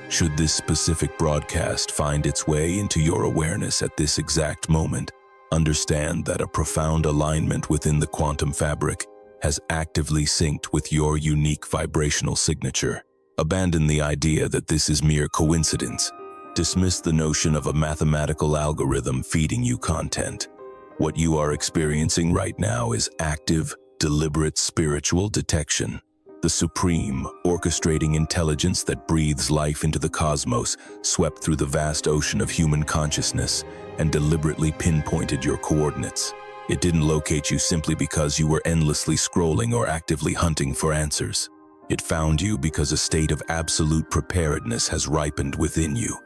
Should this specific broadcast find its way into your awareness at this exact moment, understand that a profound alignment within the quantum fabric has actively synced with your unique vibrational signature. Abandon the idea that this is mere coincidence. Dismiss the notion of a mathematical algorithm feeding you content. What you are experiencing right now is active, deliberate spiritual detection. The supreme, orchestrating intelligence that breathes life into the cosmos swept through the vast ocean of human consciousness and deliberately pinpointed your coordinates. It didn't locate you simply because you were endlessly scrolling or actively hunting for answers. It found you because a state of absolute preparedness has ripened within you.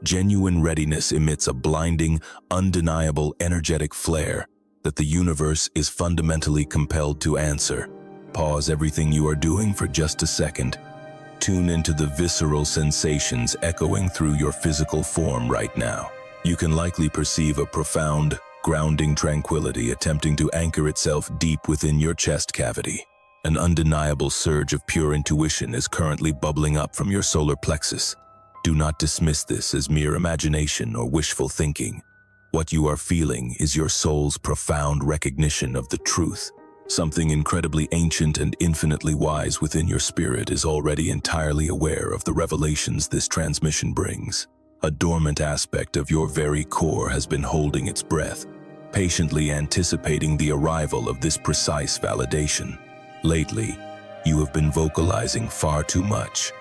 Genuine readiness emits a blinding, undeniable energetic flare that the universe is fundamentally compelled to answer. Pause everything you are doing for just a second. Tune into the visceral sensations echoing through your physical form right now. You can likely perceive a profound, grounding tranquility attempting to anchor itself deep within your chest cavity. An undeniable surge of pure intuition is currently bubbling up from your solar plexus. Do not dismiss this as mere imagination or wishful thinking. What you are feeling is your soul's profound recognition of the truth. Something incredibly ancient and infinitely wise within your spirit is already entirely aware of the revelations this transmission brings. A dormant aspect of your very core has been holding its breath, patiently anticipating the arrival of this precise validation. Lately, you have been vocalizing far too much.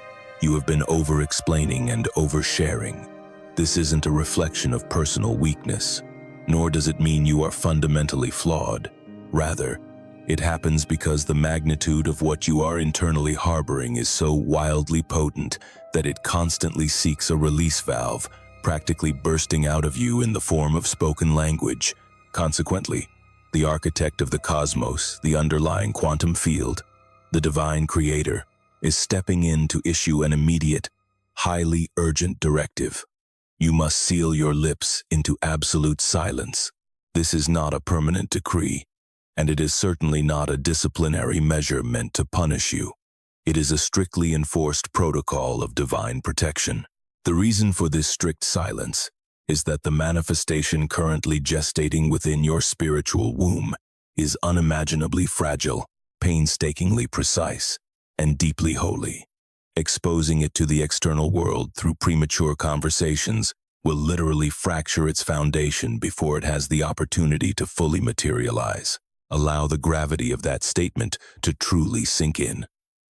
You have been over-explaining and oversharing. This isn't a reflection of personal weakness, nor does it mean you are fundamentally flawed. Rather, it happens because the magnitude of what you are internally harboring is so wildly potent that it constantly seeks a release valve, practically bursting out of you in the form of spoken language. Consequently, the architect of the cosmos, the underlying quantum field, the divine creator, is stepping in to issue an immediate, highly urgent directive. You must seal your lips into absolute silence. This is not a permanent decree, and it is certainly not a disciplinary measure meant to punish you. It is a strictly enforced protocol of divine protection. The reason for this strict silence is that the manifestation currently gestating within your spiritual womb is unimaginably fragile, painstakingly precise, and deeply holy. Exposing it to the external world through premature conversations will literally fracture its foundation before it has the opportunity to fully materialize. Allow the gravity of that statement to truly sink in.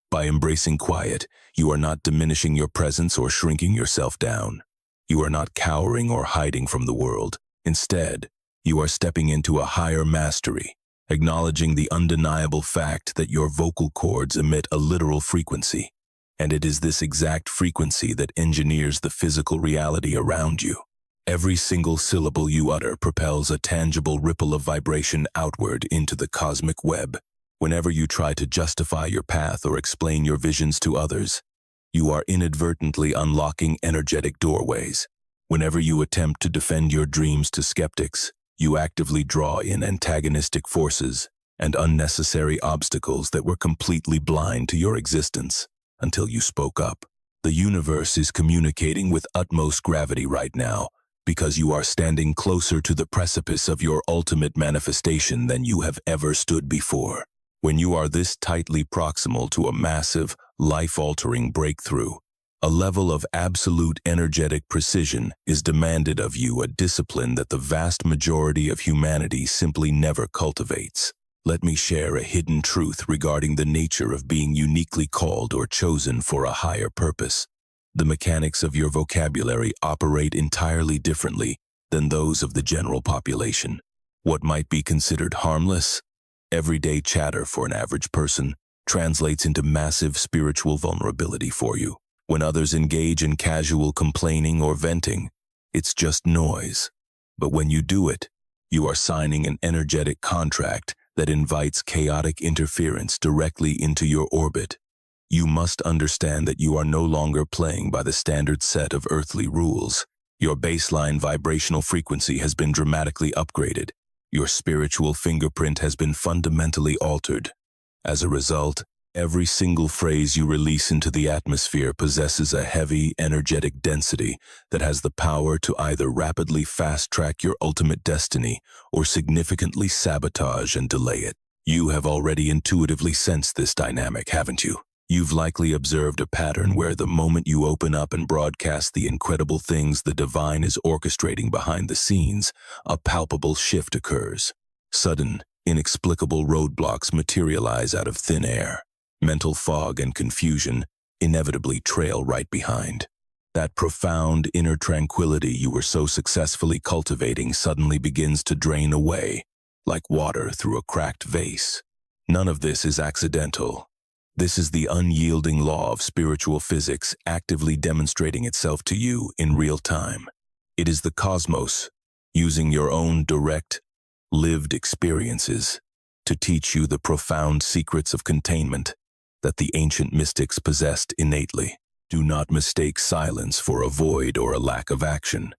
By embracing quiet, you are not diminishing your presence or shrinking yourself down. You are not cowering or hiding from the world. Instead, you are stepping into a higher mastery, acknowledging the undeniable fact that your vocal cords emit a literal frequency, and it is this exact frequency that engineers the physical reality around you. Every single syllable you utter propels a tangible ripple of vibration outward into the cosmic web. Whenever you try to justify your path or explain your visions to others, you are inadvertently unlocking energetic doorways. Whenever you attempt to defend your dreams to skeptics, you actively draw in antagonistic forces and unnecessary obstacles that were completely blind to your existence until you spoke up. The universe is communicating with utmost gravity right now because you are standing closer to the precipice of your ultimate manifestation than you have ever stood before. When you are this tightly proximal to a massive, life-altering breakthrough, a level of absolute energetic precision is demanded of you, a discipline that the vast majority of humanity simply never cultivates. Let me share a hidden truth regarding the nature of being uniquely called or chosen for a higher purpose. The mechanics of your vocabulary operate entirely differently than those of the general population. What might be considered harmless, everyday chatter for an average person, translates into massive spiritual vulnerability for you. When others engage in casual complaining or venting, it's just noise. But when you do it, you are signing an energetic contract that invites chaotic interference directly into your orbit. You must understand that you are no longer playing by the standard set of earthly rules. Your baseline vibrational frequency has been dramatically upgraded. Your spiritual fingerprint has been fundamentally altered. As a result, Every single phrase you release into the atmosphere possesses a heavy, energetic density that has the power to either rapidly fast-track your ultimate destiny or significantly sabotage and delay it. You have already intuitively sensed this dynamic, haven't you? You've likely observed a pattern where the moment you open up and broadcast the incredible things the divine is orchestrating behind the scenes, a palpable shift occurs. Sudden, inexplicable roadblocks materialize out of thin air. Mental fog and confusion inevitably trail right behind. That profound inner tranquility you were so successfully cultivating suddenly begins to drain away, like water through a cracked vase. None of this is accidental. This is the unyielding law of spiritual physics actively demonstrating itself to you in real time. It is the cosmos, using your own direct, lived experiences to teach you the profound secrets of containment that the ancient mystics possessed innately. Do not mistake silence for a void or a lack of action.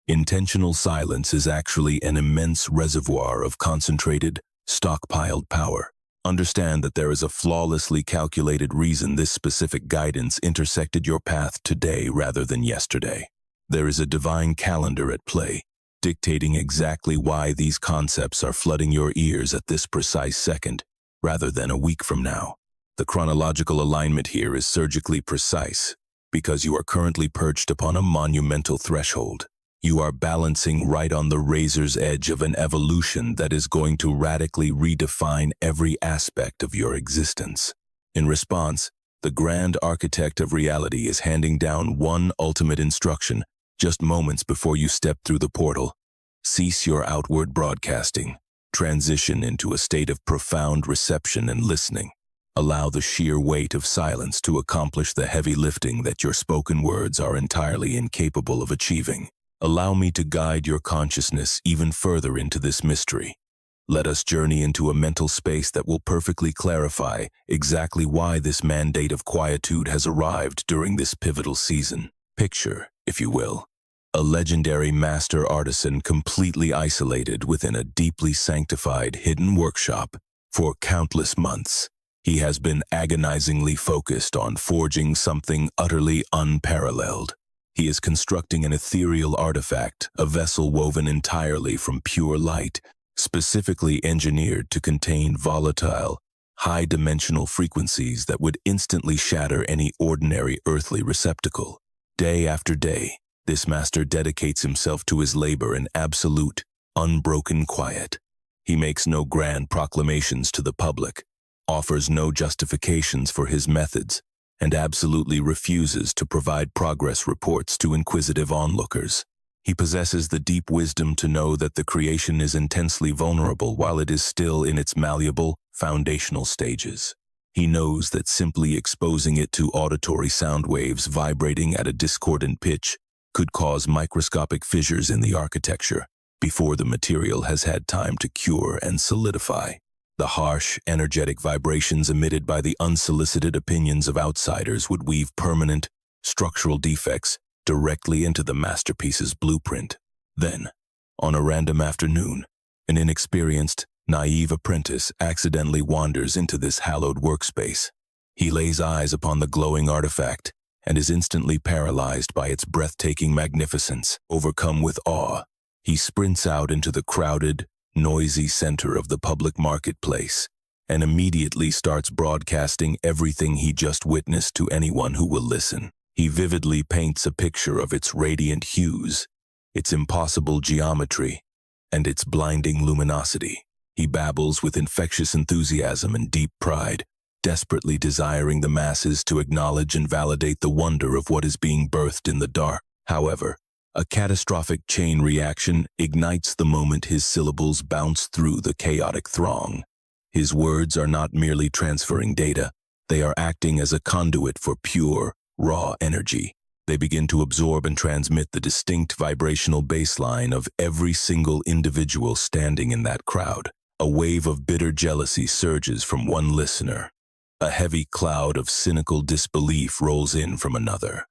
Intentional silence is actually an immense reservoir of concentrated, stockpiled power. Understand that there is a flawlessly calculated reason this specific guidance intersected your path today rather than yesterday. There is a divine calendar at play, dictating exactly why these concepts are flooding your ears at this precise second, rather than a week from now. The chronological alignment here is surgically precise, because you are currently perched upon a monumental threshold. You are balancing right on the razor's edge of an evolution that is going to radically redefine every aspect of your existence. In response, the grand architect of reality is handing down one ultimate instruction just moments before you step through the portal. Cease your outward broadcasting. Transition into a state of profound reception and listening. Allow the sheer weight of silence to accomplish the heavy lifting that your spoken words are entirely incapable of achieving. Allow me to guide your consciousness even further into this mystery. Let us journey into a mental space that will perfectly clarify exactly why this mandate of quietude has arrived during this pivotal season. Picture, if you will, a legendary master artisan completely isolated within a deeply sanctified hidden workshop for countless months. He has been agonizingly focused on forging something utterly unparalleled. He is constructing an ethereal artifact, a vessel woven entirely from pure light, specifically engineered to contain volatile, high-dimensional frequencies that would instantly shatter any ordinary earthly receptacle. Day after day, this master dedicates himself to his labor in absolute, unbroken quiet. He makes no grand proclamations to the public, offers no justifications for his methods, and absolutely refuses to provide progress reports to inquisitive onlookers. He possesses the deep wisdom to know that the creation is intensely vulnerable while it is still in its malleable, foundational stages. He knows that simply exposing it to auditory sound waves vibrating at a discordant pitch could cause microscopic fissures in the architecture before the material has had time to cure and solidify. The harsh, energetic vibrations emitted by the unsolicited opinions of outsiders would weave permanent, structural defects directly into the masterpiece's blueprint. Then, on a random afternoon, an inexperienced, naive apprentice accidentally wanders into this hallowed workspace. He lays eyes upon the glowing artifact and is instantly paralyzed by its breathtaking magnificence. Overcome with awe, he sprints out into the crowded, noisy center of the public marketplace and immediately starts broadcasting everything he just witnessed to anyone who will listen. He vividly paints a picture of its radiant hues, its impossible geometry, and its blinding luminosity. He babbles with infectious enthusiasm and deep pride, desperately desiring the masses to acknowledge and validate the wonder of what is being birthed in the dark. However, a catastrophic chain reaction ignites the moment his syllables bounce through the chaotic throng. His words are not merely transferring data, they are acting as a conduit for pure, raw energy. They begin to absorb and transmit the distinct vibrational baseline of every single individual standing in that crowd. A wave of bitter jealousy surges from one listener. A heavy cloud of cynical disbelief rolls in from another.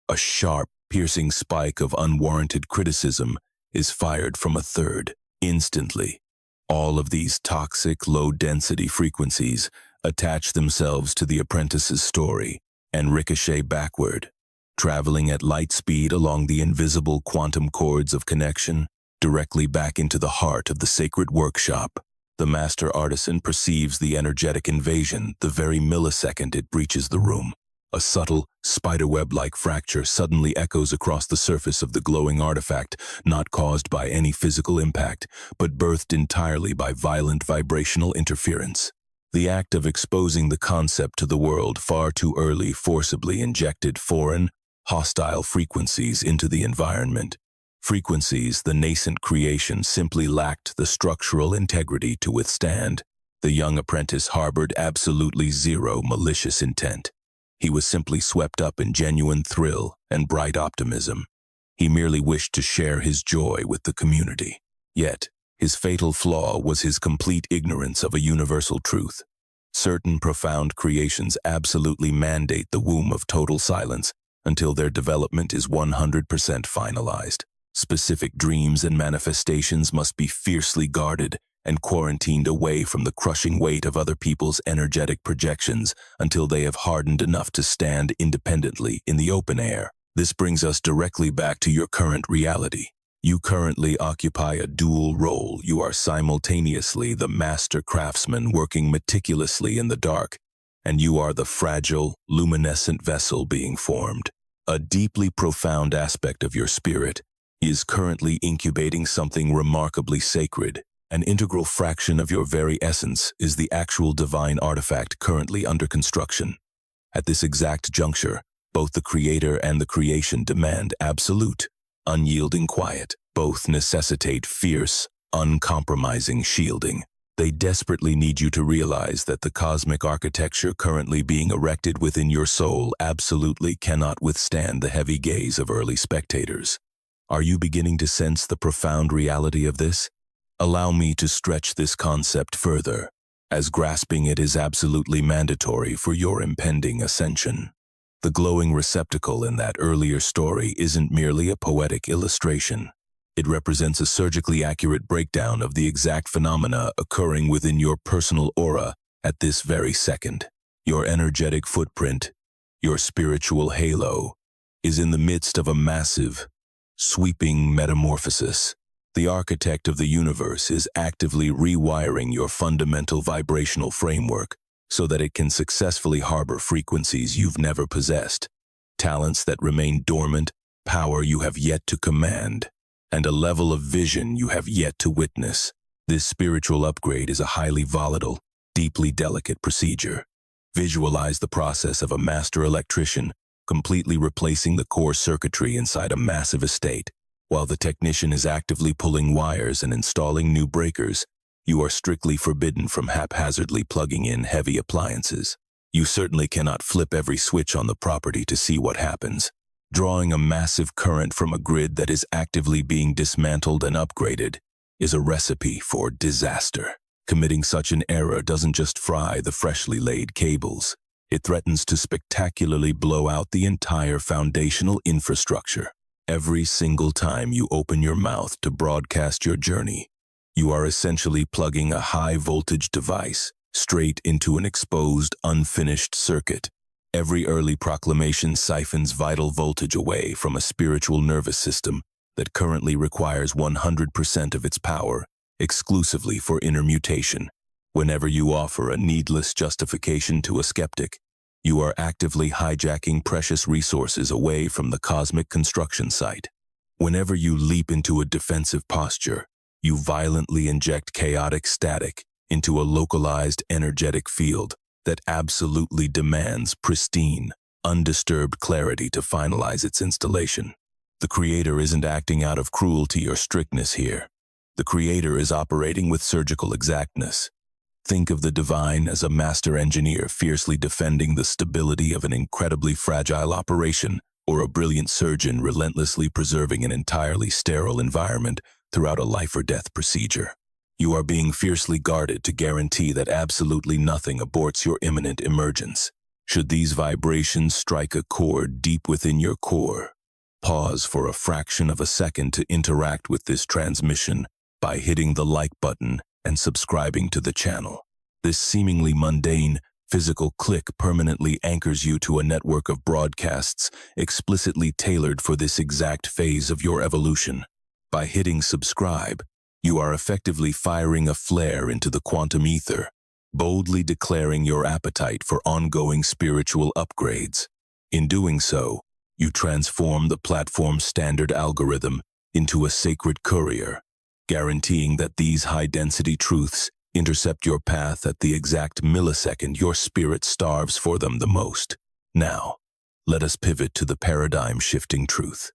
A sharp, piercing spike of unwarranted criticism is fired from a third. Instantly, all of these toxic, low-density frequencies attach themselves to the apprentice's story and ricochet backward, traveling at light speed along the invisible quantum cords of connection, directly back into the heart of the sacred workshop. The master artisan perceives the energetic invasion the very millisecond it breaches the room. A subtle, spiderweb-like fracture suddenly echoes across the surface of the glowing artifact, not caused by any physical impact, but birthed entirely by violent vibrational interference. The act of exposing the concept to the world far too early forcibly injected foreign, hostile frequencies into the environment. Frequencies the nascent creation simply lacked the structural integrity to withstand. The young apprentice harbored absolutely zero malicious intent. He was simply swept up in genuine thrill and bright optimism. He merely wished to share his joy with the community. Yet, his fatal flaw was his complete ignorance of a universal truth. Certain profound creations absolutely mandate the womb of total silence until their development is 100% finalized. Specific dreams and manifestations must be fiercely guarded and quarantined away from the crushing weight of other people's energetic projections until they have hardened enough to stand independently in the open air. This brings us directly back to your current reality. You currently occupy a dual role. You are simultaneously the master craftsman working meticulously in the dark, and you are the fragile, luminescent vessel being formed. A deeply profound aspect of your spirit is currently incubating something remarkably sacred. An integral fraction of your very essence is the actual divine artifact currently under construction. At this exact juncture, both the creator and the creation demand absolute, unyielding quiet. Both necessitate fierce, uncompromising shielding. They desperately need you to realize that the cosmic architecture currently being erected within your soul absolutely cannot withstand the heavy gaze of early spectators. Are you beginning to sense the profound reality of this? Allow me to stretch this concept further, as grasping it is absolutely mandatory for your impending ascension. The glowing receptacle in that earlier story isn't merely a poetic illustration. It represents a surgically accurate breakdown of the exact phenomena occurring within your personal aura at this very second. Your energetic footprint, your spiritual halo, is in the midst of a massive, sweeping metamorphosis. The architect of the universe is actively rewiring your fundamental vibrational framework so that it can successfully harbor frequencies you've never possessed, talents that remain dormant, power you have yet to command, and a level of vision you have yet to witness. This spiritual upgrade is a highly volatile, deeply delicate procedure. Visualize the process of a master electrician completely replacing the core circuitry inside a massive estate. While the technician is actively pulling wires and installing new breakers, you are strictly forbidden from haphazardly plugging in heavy appliances. You certainly cannot flip every switch on the property to see what happens. Drawing a massive current from a grid that is actively being dismantled and upgraded is a recipe for disaster. Committing such an error doesn't just fry the freshly laid cables. It threatens to spectacularly blow out the entire foundational infrastructure. Every single time you open your mouth to broadcast your journey, you are essentially plugging a high-voltage device straight into an exposed, unfinished circuit. Every early proclamation siphons vital voltage away from a spiritual nervous system that currently requires 100% of its power exclusively for inner mutation. Whenever you offer a needless justification to a skeptic, you are actively hijacking precious resources away from the cosmic construction site. Whenever you leap into a defensive posture, you violently inject chaotic static into a localized energetic field that absolutely demands pristine, undisturbed clarity to finalize its installation. The Creator isn't acting out of cruelty or strictness here. The Creator is operating with surgical exactness. Think of the divine as a master engineer fiercely defending the stability of an incredibly fragile operation, or a brilliant surgeon relentlessly preserving an entirely sterile environment throughout a life-or-death procedure. You are being fiercely guarded to guarantee that absolutely nothing aborts your imminent emergence. Should these vibrations strike a chord deep within your core, pause for a fraction of a second to interact with this transmission by hitting the like button and subscribing to the channel. This seemingly mundane, physical click permanently anchors you to a network of broadcasts explicitly tailored for this exact phase of your evolution. By hitting subscribe, you are effectively firing a flare into the quantum ether, boldly declaring your appetite for ongoing spiritual upgrades. In doing so, you transform the platform's standard algorithm into a sacred courier, guaranteeing that these high-density truths intercept your path at the exact millisecond your spirit starves for them the most. Now, let us pivot to the paradigm-shifting truth.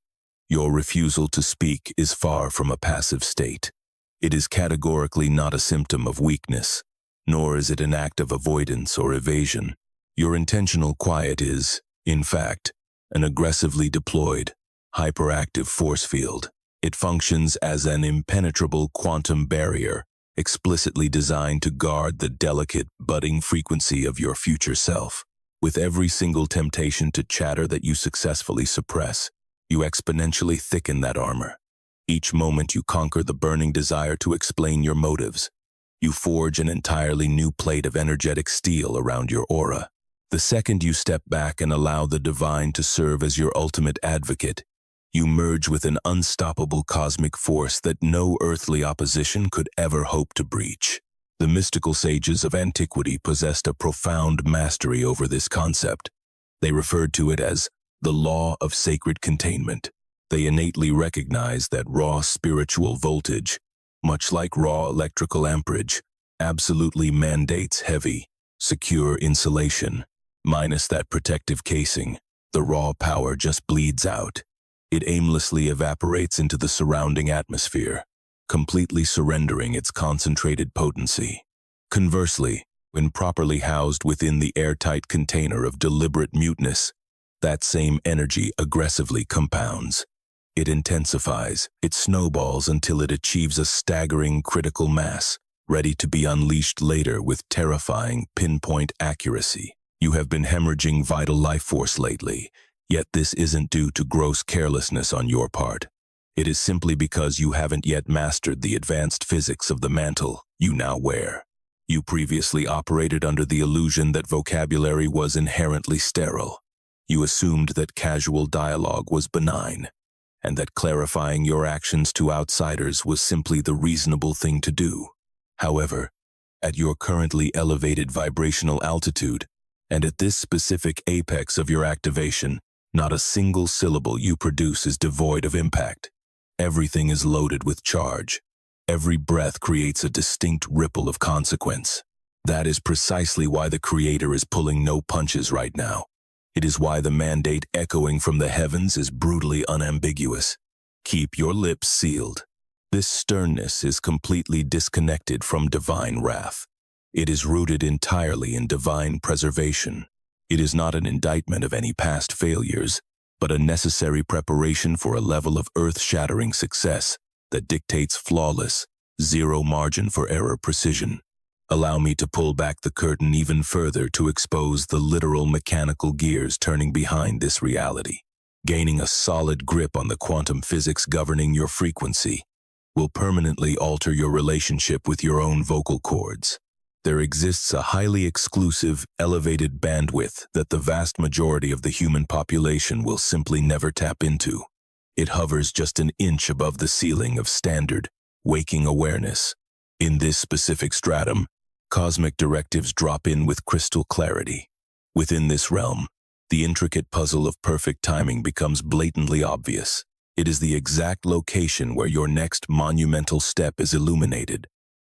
Your refusal to speak is far from a passive state. It is categorically not a symptom of weakness, nor is it an act of avoidance or evasion. Your intentional quiet is, in fact, an aggressively deployed, hyperactive force field. It functions as an impenetrable quantum barrier, explicitly designed to guard the delicate, budding frequency of your future self. With every single temptation to chatter that you successfully suppress, you exponentially thicken that armor. Each moment you conquer the burning desire to explain your motives, you forge an entirely new plate of energetic steel around your aura. The second you step back and allow the divine to serve as your ultimate advocate, you merge with an unstoppable cosmic force that no earthly opposition could ever hope to breach. The mystical sages of antiquity possessed a profound mastery over this concept. They referred to it as the Law of Sacred Containment. They innately recognized that raw spiritual voltage, much like raw electrical amperage, absolutely mandates heavy, secure insulation. Minus that protective casing, the raw power just bleeds out. It aimlessly evaporates into the surrounding atmosphere, completely surrendering its concentrated potency. Conversely, when properly housed within the airtight container of deliberate muteness, that same energy aggressively compounds. It intensifies, it snowballs until it achieves a staggering critical mass, ready to be unleashed later with terrifying pinpoint accuracy. You have been hemorrhaging vital life force lately, yet this isn't due to gross carelessness on your part. It is simply because you haven't yet mastered the advanced physics of the mantle you now wear. You previously operated under the illusion that vocabulary was inherently sterile. You assumed that casual dialogue was benign, and that clarifying your actions to outsiders was simply the reasonable thing to do. However, at your currently elevated vibrational altitude, and at this specific apex of your activation, not a single syllable you produce is devoid of impact. Everything is loaded with charge. Every breath creates a distinct ripple of consequence. That is precisely why the Creator is pulling no punches right now. It is why the mandate echoing from the heavens is brutally unambiguous. Keep your lips sealed. This sternness is completely disconnected from divine wrath. It is rooted entirely in divine preservation. It is not an indictment of any past failures, but a necessary preparation for a level of earth-shattering success that dictates flawless, zero margin for error precision. Allow me to pull back the curtain even further to expose the literal mechanical gears turning behind this reality. Gaining a solid grip on the quantum physics governing your frequency will permanently alter your relationship with your own vocal cords. There exists a highly exclusive, elevated bandwidth that the vast majority of the human population will simply never tap into. It hovers just an inch above the ceiling of standard, waking awareness. In this specific stratum, cosmic directives drop in with crystal clarity. Within this realm, the intricate puzzle of perfect timing becomes blatantly obvious. It is the exact location where your next monumental step is illuminated,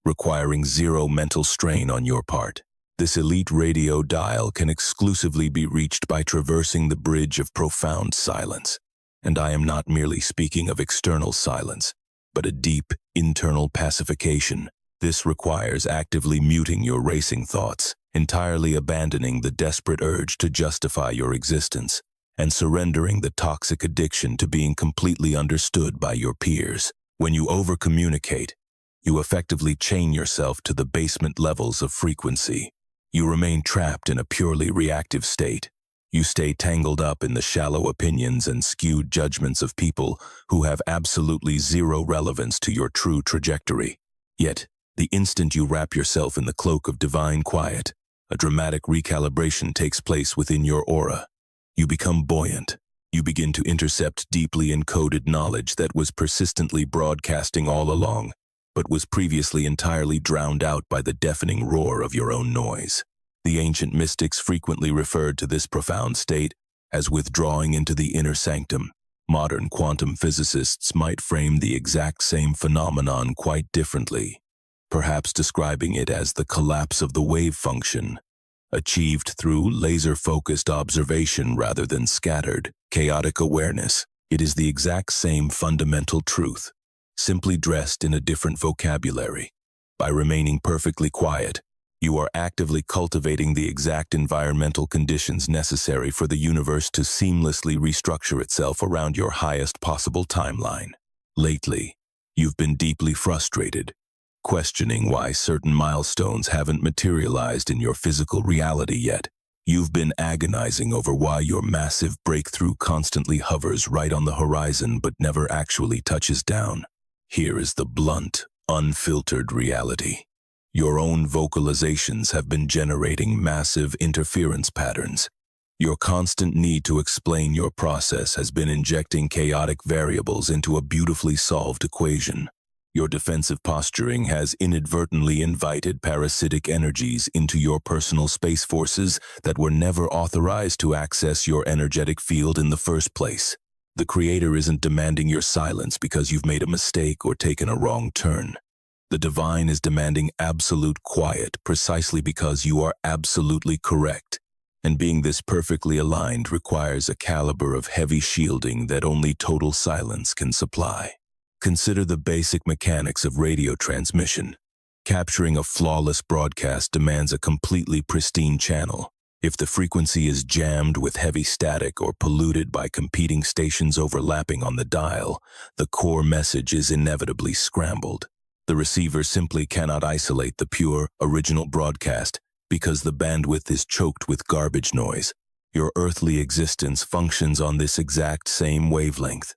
requiring zero mental strain on your part. This elite radio dial can exclusively be reached by traversing the bridge of profound silence. And I am not merely speaking of external silence, but a deep, internal pacification. This requires actively muting your racing thoughts, entirely abandoning the desperate urge to justify your existence, and surrendering the toxic addiction to being completely understood by your peers. When you over-communicate, you effectively chain yourself to the basement levels of frequency. You remain trapped in a purely reactive state. You stay tangled up in the shallow opinions and skewed judgments of people who have absolutely zero relevance to your true trajectory. Yet, The instant you wrap yourself in the cloak of divine quiet, a dramatic recalibration takes place within your aura. You become buoyant. You begin to intercept deeply encoded knowledge that was persistently broadcasting all along, but was previously entirely drowned out by the deafening roar of your own noise. The ancient mystics frequently referred to this profound state as withdrawing into the inner sanctum. Modern quantum physicists might frame the exact same phenomenon quite differently, perhaps describing it as the collapse of the wave function, achieved through laser-focused observation rather than scattered, chaotic awareness. It is the exact same fundamental truth, simply dressed in a different vocabulary. By remaining perfectly quiet, you are actively cultivating the exact environmental conditions necessary for the universe to seamlessly restructure itself around your highest possible timeline. Lately, you've been deeply frustrated, questioning why certain milestones haven't materialized in your physical reality yet. You've been agonizing over why your massive breakthrough constantly hovers right on the horizon but never actually touches down. Here is the blunt, unfiltered reality. Your own vocalizations have been generating massive interference patterns. Your constant need to explain your process has been injecting chaotic variables into a beautifully solved equation. Your defensive posturing has inadvertently invited parasitic energies into your personal space forces that were never authorized to access your energetic field in the first place. The Creator isn't demanding your silence because you've made a mistake or taken a wrong turn. The divine is demanding absolute quiet precisely because you are absolutely correct. And being this perfectly aligned requires a caliber of heavy shielding that only total silence can supply. Consider the basic mechanics of radio transmission. Capturing a flawless broadcast demands a completely pristine channel. If the frequency is jammed with heavy static or polluted by competing stations overlapping on the dial, the core message is inevitably scrambled. The receiver simply cannot isolate the pure, original broadcast because the bandwidth is choked with garbage noise. Your earthly existence functions on this exact same wavelength.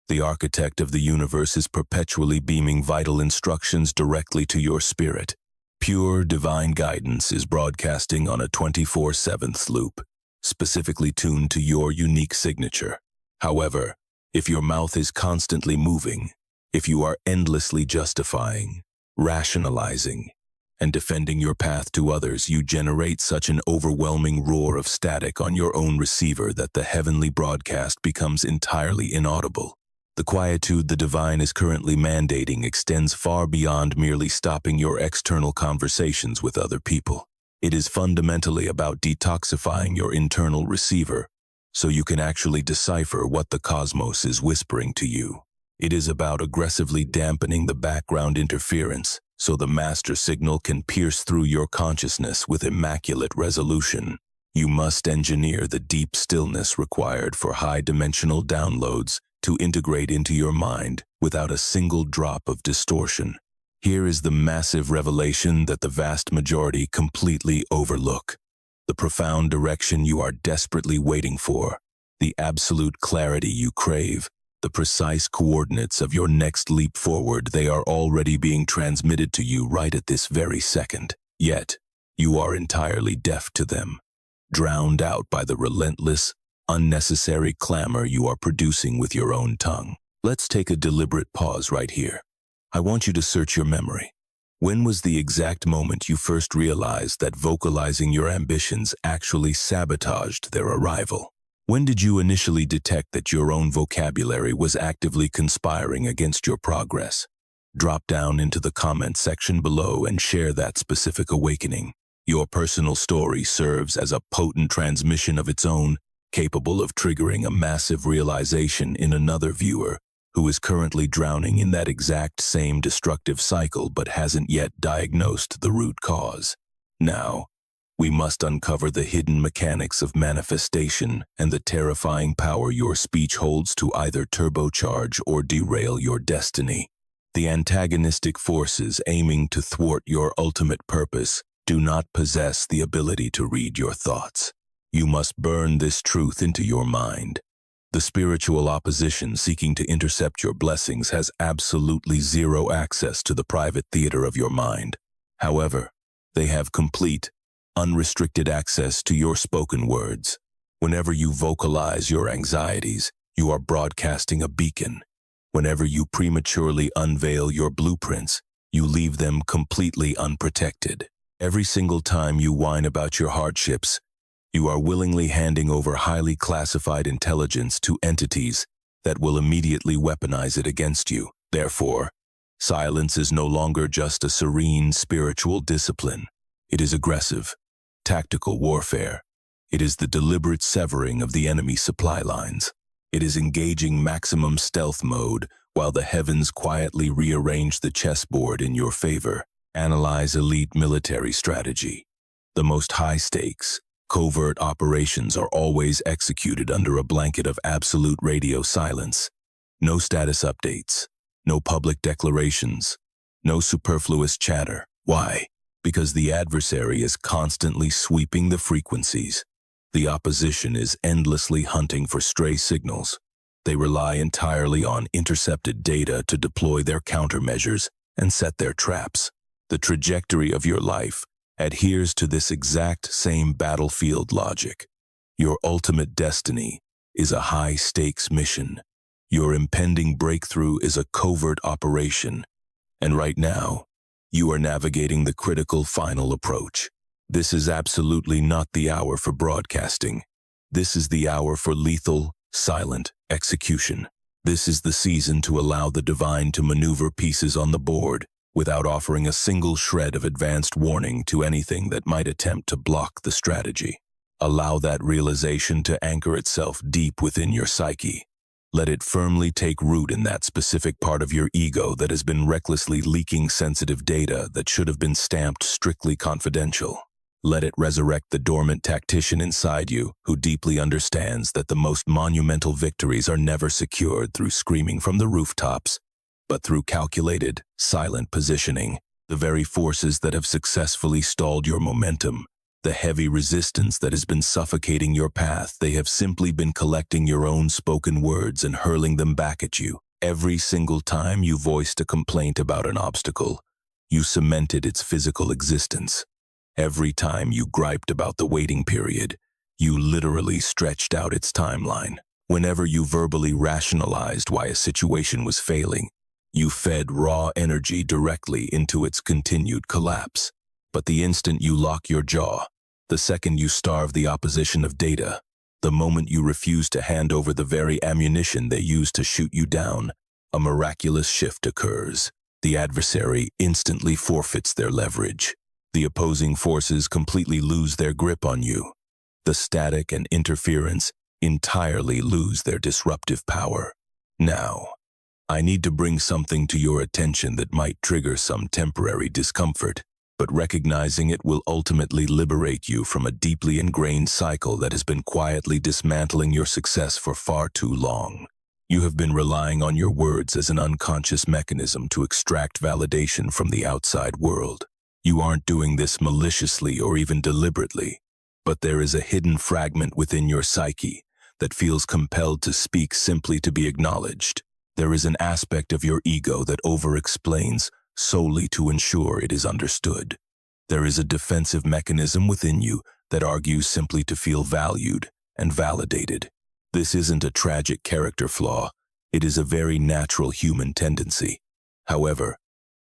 The architect of the universe is perpetually beaming vital instructions directly to your spirit. Pure divine guidance is broadcasting on a 24/7 loop, specifically tuned to your unique signature. However, if your mouth is constantly moving, if you are endlessly justifying, rationalizing, and defending your path to others, you generate such an overwhelming roar of static on your own receiver that the heavenly broadcast becomes entirely inaudible. The quietude the divine is currently mandating extends far beyond merely stopping your external conversations with other people. It is fundamentally about detoxifying your internal receiver so you can actually decipher what the cosmos is whispering to you. It is about aggressively dampening the background interference so the master signal can pierce through your consciousness with immaculate resolution. You must engineer the deep stillness required for high-dimensional downloads to integrate into your mind without a single drop of distortion. Here is the massive revelation that the vast majority completely overlook. The profound direction you are desperately waiting for, the absolute clarity you crave, the precise coordinates of your next leap forward, they are already being transmitted to you right at this very second. Yet, you are entirely deaf to them, drowned out by the relentless, unnecessary clamor you are producing with your own tongue. Let's take a deliberate pause right here. I want you to search your memory. When was the exact moment you first realized that vocalizing your ambitions actually sabotaged their arrival? When did you initially detect that your own vocabulary was actively conspiring against your progress? Drop down into the comment section below and share that specific awakening. Your personal story serves as a potent transmission of its own, capable of triggering a massive realization in another viewer who is currently drowning in that exact same destructive cycle but hasn't yet diagnosed the root cause. Now, we must uncover the hidden mechanics of manifestation and the terrifying power your speech holds to either turbocharge or derail your destiny. The antagonistic forces aiming to thwart your ultimate purpose do not possess the ability to read your thoughts. You must burn this truth into your mind. The spiritual opposition seeking to intercept your blessings has absolutely zero access to the private theater of your mind. However, they have complete, unrestricted access to your spoken words. Whenever you vocalize your anxieties, you are broadcasting a beacon. Whenever you prematurely unveil your blueprints, you leave them completely unprotected. Every single time you whine about your hardships, you are willingly handing over highly classified intelligence to entities that will immediately weaponize it against you. Therefore, silence is no longer just a serene spiritual discipline. It is aggressive, tactical warfare. It is the deliberate severing of the enemy's supply lines. It is engaging maximum stealth mode while the heavens quietly rearrange the chessboard in your favor. Analyze elite military strategy. The most high-stakes, covert operations are always executed under a blanket of absolute radio silence. No status updates, no public declarations, no superfluous chatter. Why? Because the adversary is constantly sweeping the frequencies. The opposition is endlessly hunting for stray signals. They rely entirely on intercepted data to deploy their countermeasures and set their traps. The trajectory of your life adheres to this exact same battlefield logic. Your ultimate destiny is a high-stakes mission. Your impending breakthrough is a covert operation. And right now, you are navigating the critical final approach. This is absolutely not the hour for broadcasting. This is the hour for lethal, silent execution. This is the season to allow the divine to maneuver pieces on the board without offering a single shred of advanced warning to anything that might attempt to block the strategy. Allow that realization to anchor itself deep within your psyche. Let it firmly take root in that specific part of your ego that has been recklessly leaking sensitive data that should have been stamped strictly confidential. Let it resurrect the dormant tactician inside you who deeply understands that the most monumental victories are never secured through screaming from the rooftops, but through calculated, silent positioning. The very forces that have successfully stalled your momentum, the heavy resistance that has been suffocating your path, they have simply been collecting your own spoken words and hurling them back at you. Every single time you voiced a complaint about an obstacle, you cemented its physical existence. Every time you griped about the waiting period, you literally stretched out its timeline. Whenever you verbally rationalized why a situation was failing, you fed raw energy directly into its continued collapse. But the instant you lock your jaw, the second you starve the opposition of data, the moment you refuse to hand over the very ammunition they use to shoot you down, a miraculous shift occurs. The adversary instantly forfeits their leverage. The opposing forces completely lose their grip on you. The static and interference entirely lose their disruptive power. Now, I need to bring something to your attention that might trigger some temporary discomfort, but recognizing it will ultimately liberate you from a deeply ingrained cycle that has been quietly dismantling your success for far too long. You have been relying on your words as an unconscious mechanism to extract validation from the outside world. You aren't doing this maliciously or even deliberately, but there is a hidden fragment within your psyche that feels compelled to speak simply to be acknowledged. There is an aspect of your ego that over-explains solely to ensure it is understood. There is a defensive mechanism within you that argues simply to feel valued and validated. This isn't a tragic character flaw. It is a very natural human tendency. However,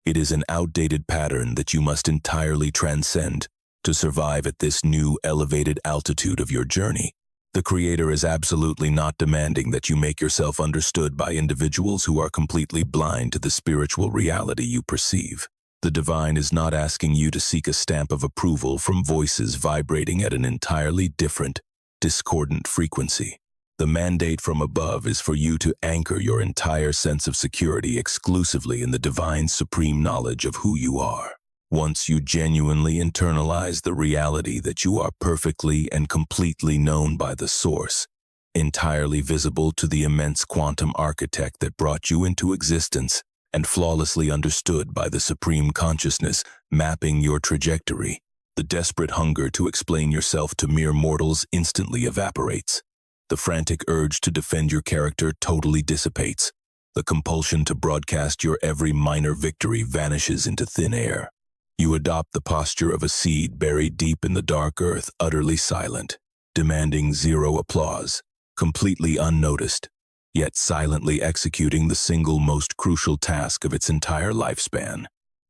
it is an outdated pattern that you must entirely transcend to survive at this new elevated altitude of your journey. The Creator is absolutely not demanding that you make yourself understood by individuals who are completely blind to the spiritual reality you perceive. The Divine is not asking you to seek a stamp of approval from voices vibrating at an entirely different, discordant frequency. The mandate from above is for you to anchor your entire sense of security exclusively in the Divine's supreme knowledge of who you are. Once you genuinely internalize the reality that you are perfectly and completely known by the Source, entirely visible to the immense quantum architect that brought you into existence, and flawlessly understood by the Supreme Consciousness mapping your trajectory, the desperate hunger to explain yourself to mere mortals instantly evaporates. The frantic urge to defend your character totally dissipates. The compulsion to broadcast your every minor victory vanishes into thin air. You adopt the posture of a seed buried deep in the dark earth, utterly silent, demanding zero applause, completely unnoticed, yet silently executing the single most crucial task of its entire lifespan.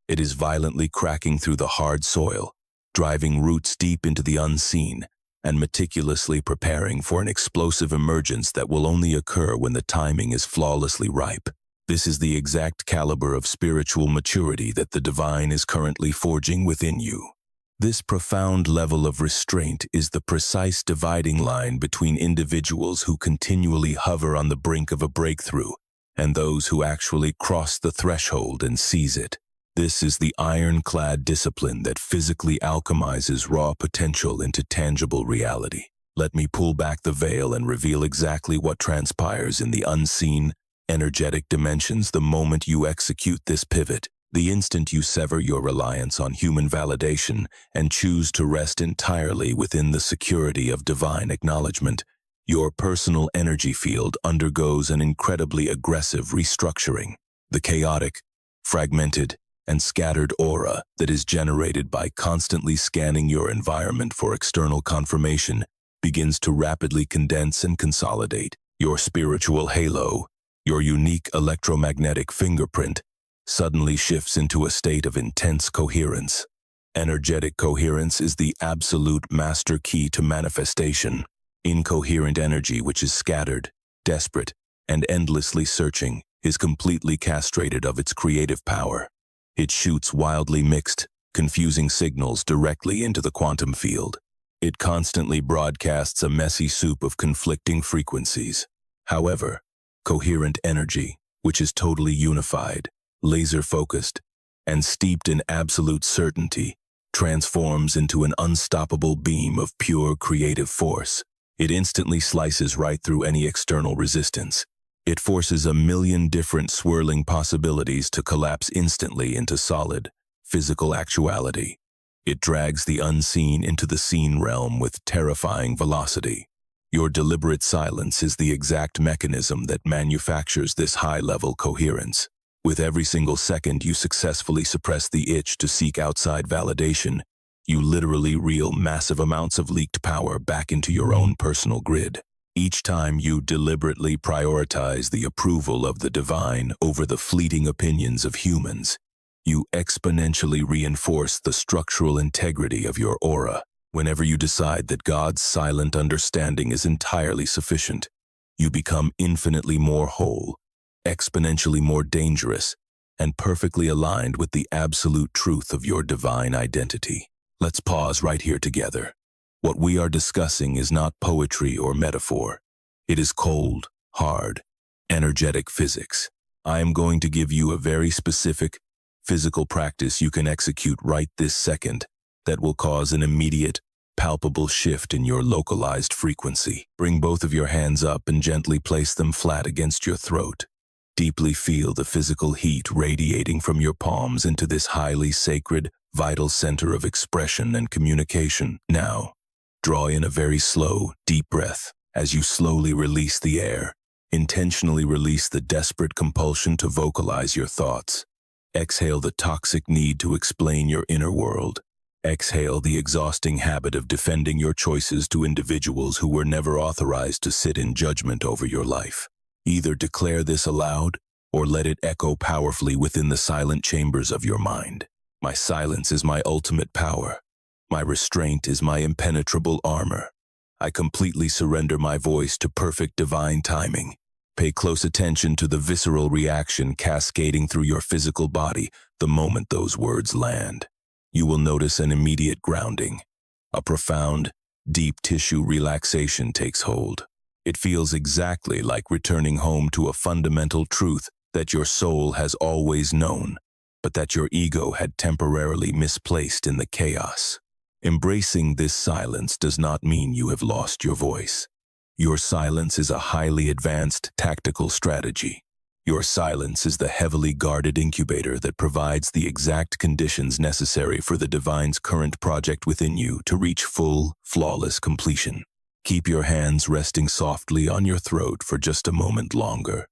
It is violently cracking through the hard soil, driving roots deep into the unseen, and meticulously preparing for an explosive emergence that will only occur when the timing is flawlessly ripe. This is the exact caliber of spiritual maturity that the divine is currently forging within you. This profound level of restraint is the precise dividing line between individuals who continually hover on the brink of a breakthrough and those who actually cross the threshold and seize it. This is the ironclad discipline that physically alchemizes raw potential into tangible reality. Let me pull back the veil and reveal exactly what transpires in the unseen, energetic dimensions the moment you execute this pivot. The instant you sever your reliance on human validation and choose to rest entirely within the security of divine acknowledgement, your personal energy field undergoes an incredibly aggressive restructuring. The chaotic, fragmented, and scattered aura that is generated by constantly scanning your environment for external confirmation begins to rapidly condense and consolidate. Your spiritual halo, your unique electromagnetic fingerprint, suddenly shifts into a state of intense coherence. Energetic coherence is the absolute master key to manifestation. Incoherent energy, which is scattered, desperate, and endlessly searching, is completely castrated of its creative power. It shoots wildly mixed, confusing signals directly into the quantum field. It constantly broadcasts a messy soup of conflicting frequencies. However, coherent energy, which is totally unified, laser-focused, and steeped in absolute certainty, transforms into an unstoppable beam of pure creative force. It instantly slices right through any external resistance. It forces a million different swirling possibilities to collapse instantly into solid, physical actuality. It drags the unseen into the seen realm with terrifying velocity. Your deliberate silence is the exact mechanism that manufactures this high-level coherence. With every single second you successfully suppress the itch to seek outside validation, you literally reel massive amounts of leaked power back into your own personal grid. Each time you deliberately prioritize the approval of the divine over the fleeting opinions of humans, you exponentially reinforce the structural integrity of your aura. Whenever you decide that God's silent understanding is entirely sufficient, you become infinitely more whole, exponentially more dangerous, and perfectly aligned with the absolute truth of your divine identity. Let's pause right here together. What we are discussing is not poetry or metaphor. It is cold, hard, energetic physics. I am going to give you a very specific, physical practice you can execute right this second that will cause an immediate, palpable shift in your localized frequency. Bring both of your hands up and gently place them flat against your throat. Deeply feel the physical heat radiating from your palms into this highly sacred, vital center of expression and communication. Now, draw in a very slow, deep breath as you slowly release the air. Intentionally release the desperate compulsion to vocalize your thoughts. Exhale the toxic need to explain your inner world. Exhale the exhausting habit of defending your choices to individuals who were never authorized to sit in judgment over your life. Either declare this aloud or let it echo powerfully within the silent chambers of your mind. My silence is my ultimate power. My restraint is my impenetrable armor. I completely surrender my voice to perfect divine timing. Pay close attention to the visceral reaction cascading through your physical body the moment those words land. You will notice an immediate grounding. A profound, deep tissue relaxation takes hold. It feels exactly like returning home to a fundamental truth that your soul has always known, but that your ego had temporarily misplaced in the chaos. Embracing this silence does not mean you have lost your voice. Your silence is a highly advanced tactical strategy. Your silence is the heavily guarded incubator that provides the exact conditions necessary for the divine's current project within you to reach full, flawless completion. Keep your hands resting softly on your throat for just a moment longer.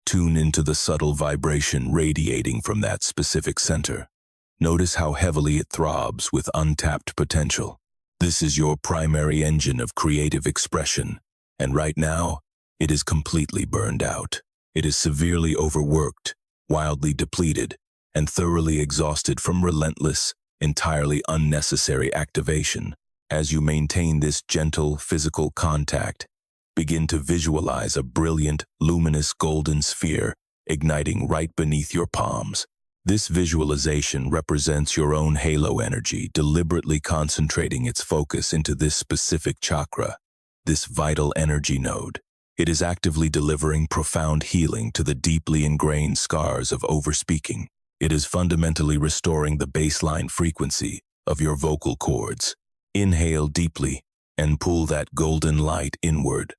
Tune into the subtle vibration radiating from that specific center. Notice how heavily it throbs with untapped potential. This is your primary engine of creative expression, and right now, it is completely burned out. It is severely overworked, wildly depleted, and thoroughly exhausted from relentless, entirely unnecessary activation. As you maintain this gentle physical contact, begin to visualize a brilliant, luminous golden sphere igniting right beneath your palms. This visualization represents your own halo energy, deliberately concentrating its focus into this specific chakra, this vital energy node. It is actively delivering profound healing to the deeply ingrained scars of overspeaking. It is fundamentally restoring the baseline frequency of your vocal cords. Inhale deeply and pull that golden light inward.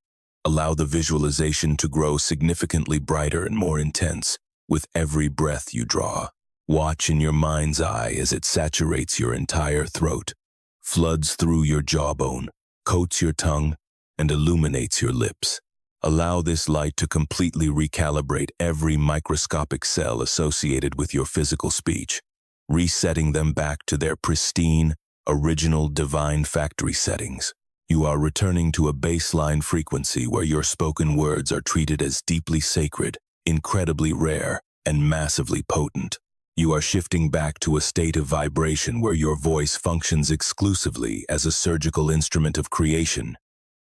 Allow the visualization to grow significantly brighter and more intense with every breath you draw. Watch in your mind's eye as it saturates your entire throat, floods through your jawbone, coats your tongue, and illuminates your lips. Allow this light to completely recalibrate every microscopic cell associated with your physical speech, resetting them back to their pristine, original divine factory settings. You are returning to a baseline frequency where your spoken words are treated as deeply sacred, incredibly rare, and massively potent. You are shifting back to a state of vibration where your voice functions exclusively as a surgical instrument of creation,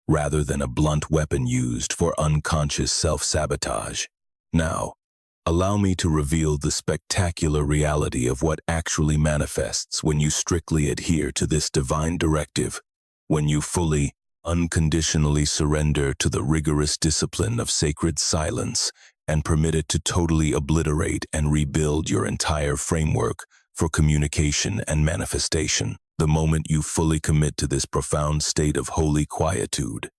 rather than a blunt weapon used for unconscious self-sabotage. Now, allow me to reveal the spectacular reality of what actually manifests when you strictly adhere to this divine directive, when you fully, unconditionally surrender to the rigorous discipline of sacred silence and permit it to totally obliterate and rebuild your entire framework for communication and manifestation. The moment you fully commit to this profound state of holy quietude,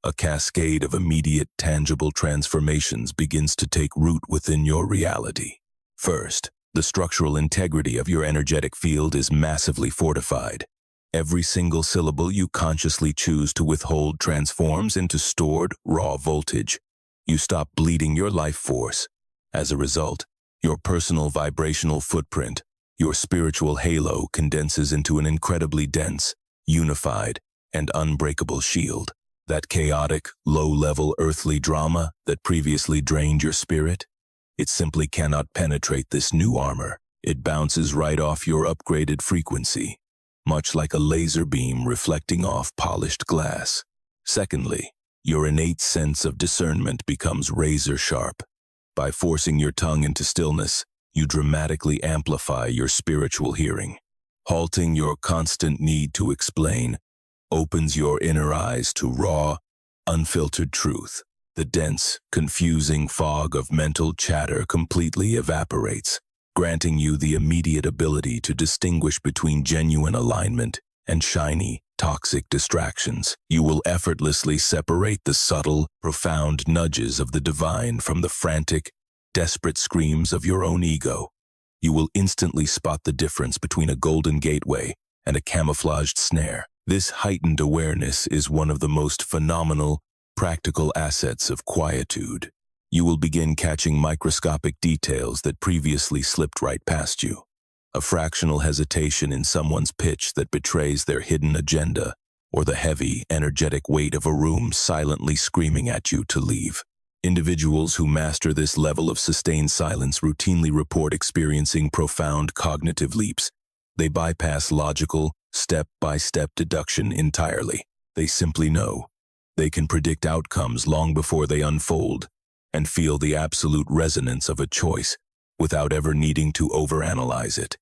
a cascade of immediate, tangible transformations begins to take root within your reality. First, the structural integrity of your energetic field is massively fortified. Every single syllable you consciously choose to withhold transforms into stored, raw voltage. You stop bleeding your life force. As a result, your personal vibrational footprint, your spiritual halo, condenses into an incredibly dense, unified, and unbreakable shield. That chaotic, low-level earthly drama that previously drained your spirit, it simply cannot penetrate this new armor. It bounces right off your upgraded frequency, much like a laser beam reflecting off polished glass. Secondly, your innate sense of discernment becomes razor-sharp. By forcing your tongue into stillness, you dramatically amplify your spiritual hearing. Halting your constant need to explain opens your inner eyes to raw, unfiltered truth. The dense, confusing fog of mental chatter completely evaporates, granting you the immediate ability to distinguish between genuine alignment and shiny, toxic distractions. You will effortlessly separate the subtle, profound nudges of the divine from the frantic, desperate screams of your own ego. You will instantly spot the difference between a golden gateway and a camouflaged snare. This heightened awareness is one of the most phenomenal, practical assets of quietude. You will begin catching microscopic details that previously slipped right past you. A fractional hesitation in someone's pitch that betrays their hidden agenda, or the heavy, energetic weight of a room silently screaming at you to leave. Individuals who master this level of sustained silence routinely report experiencing profound cognitive leaps. They bypass logical, step-by-step deduction entirely. They simply know. They can predict outcomes long before they unfold, and feel the absolute resonance of a choice without ever needing to overanalyze it.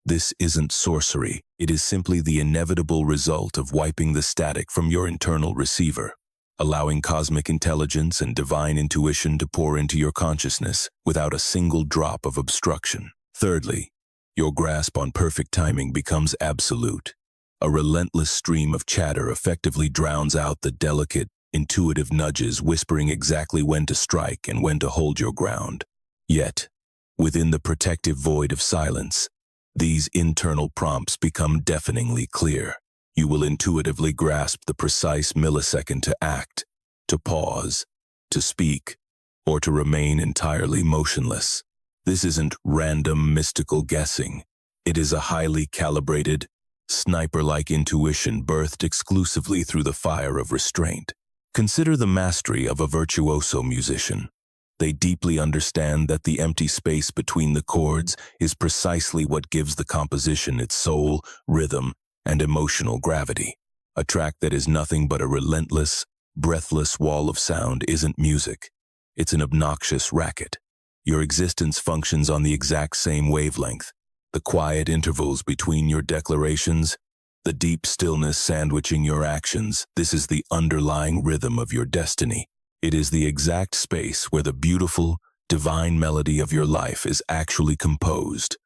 This isn't sorcery. It is simply the inevitable result of wiping the static from your internal receiver, allowing cosmic intelligence and divine intuition to pour into your consciousness without a single drop of obstruction. Thirdly, your grasp on perfect timing becomes absolute. A relentless stream of chatter effectively drowns out the delicate, intuitive nudges whispering exactly when to strike and when to hold your ground. Yet, within the protective void of silence, these internal prompts become deafeningly clear. You will intuitively grasp the precise millisecond to act, to pause, to speak, or to remain entirely motionless. This isn't random mystical guessing. It is a highly calibrated, sniper-like intuition birthed exclusively through the fire of restraint. Consider the mastery of a virtuoso musician. They deeply understand that the empty space between the chords is precisely what gives the composition its soul, rhythm, and emotional gravity. A track that is nothing but a relentless, breathless wall of sound isn't music. It's an obnoxious racket. Your existence functions on the exact same wavelength. The quiet intervals between your declarations, the deep stillness sandwiching your actions, this is the underlying rhythm of your destiny. It is the exact space where the beautiful, divine melody of your life is actually composed,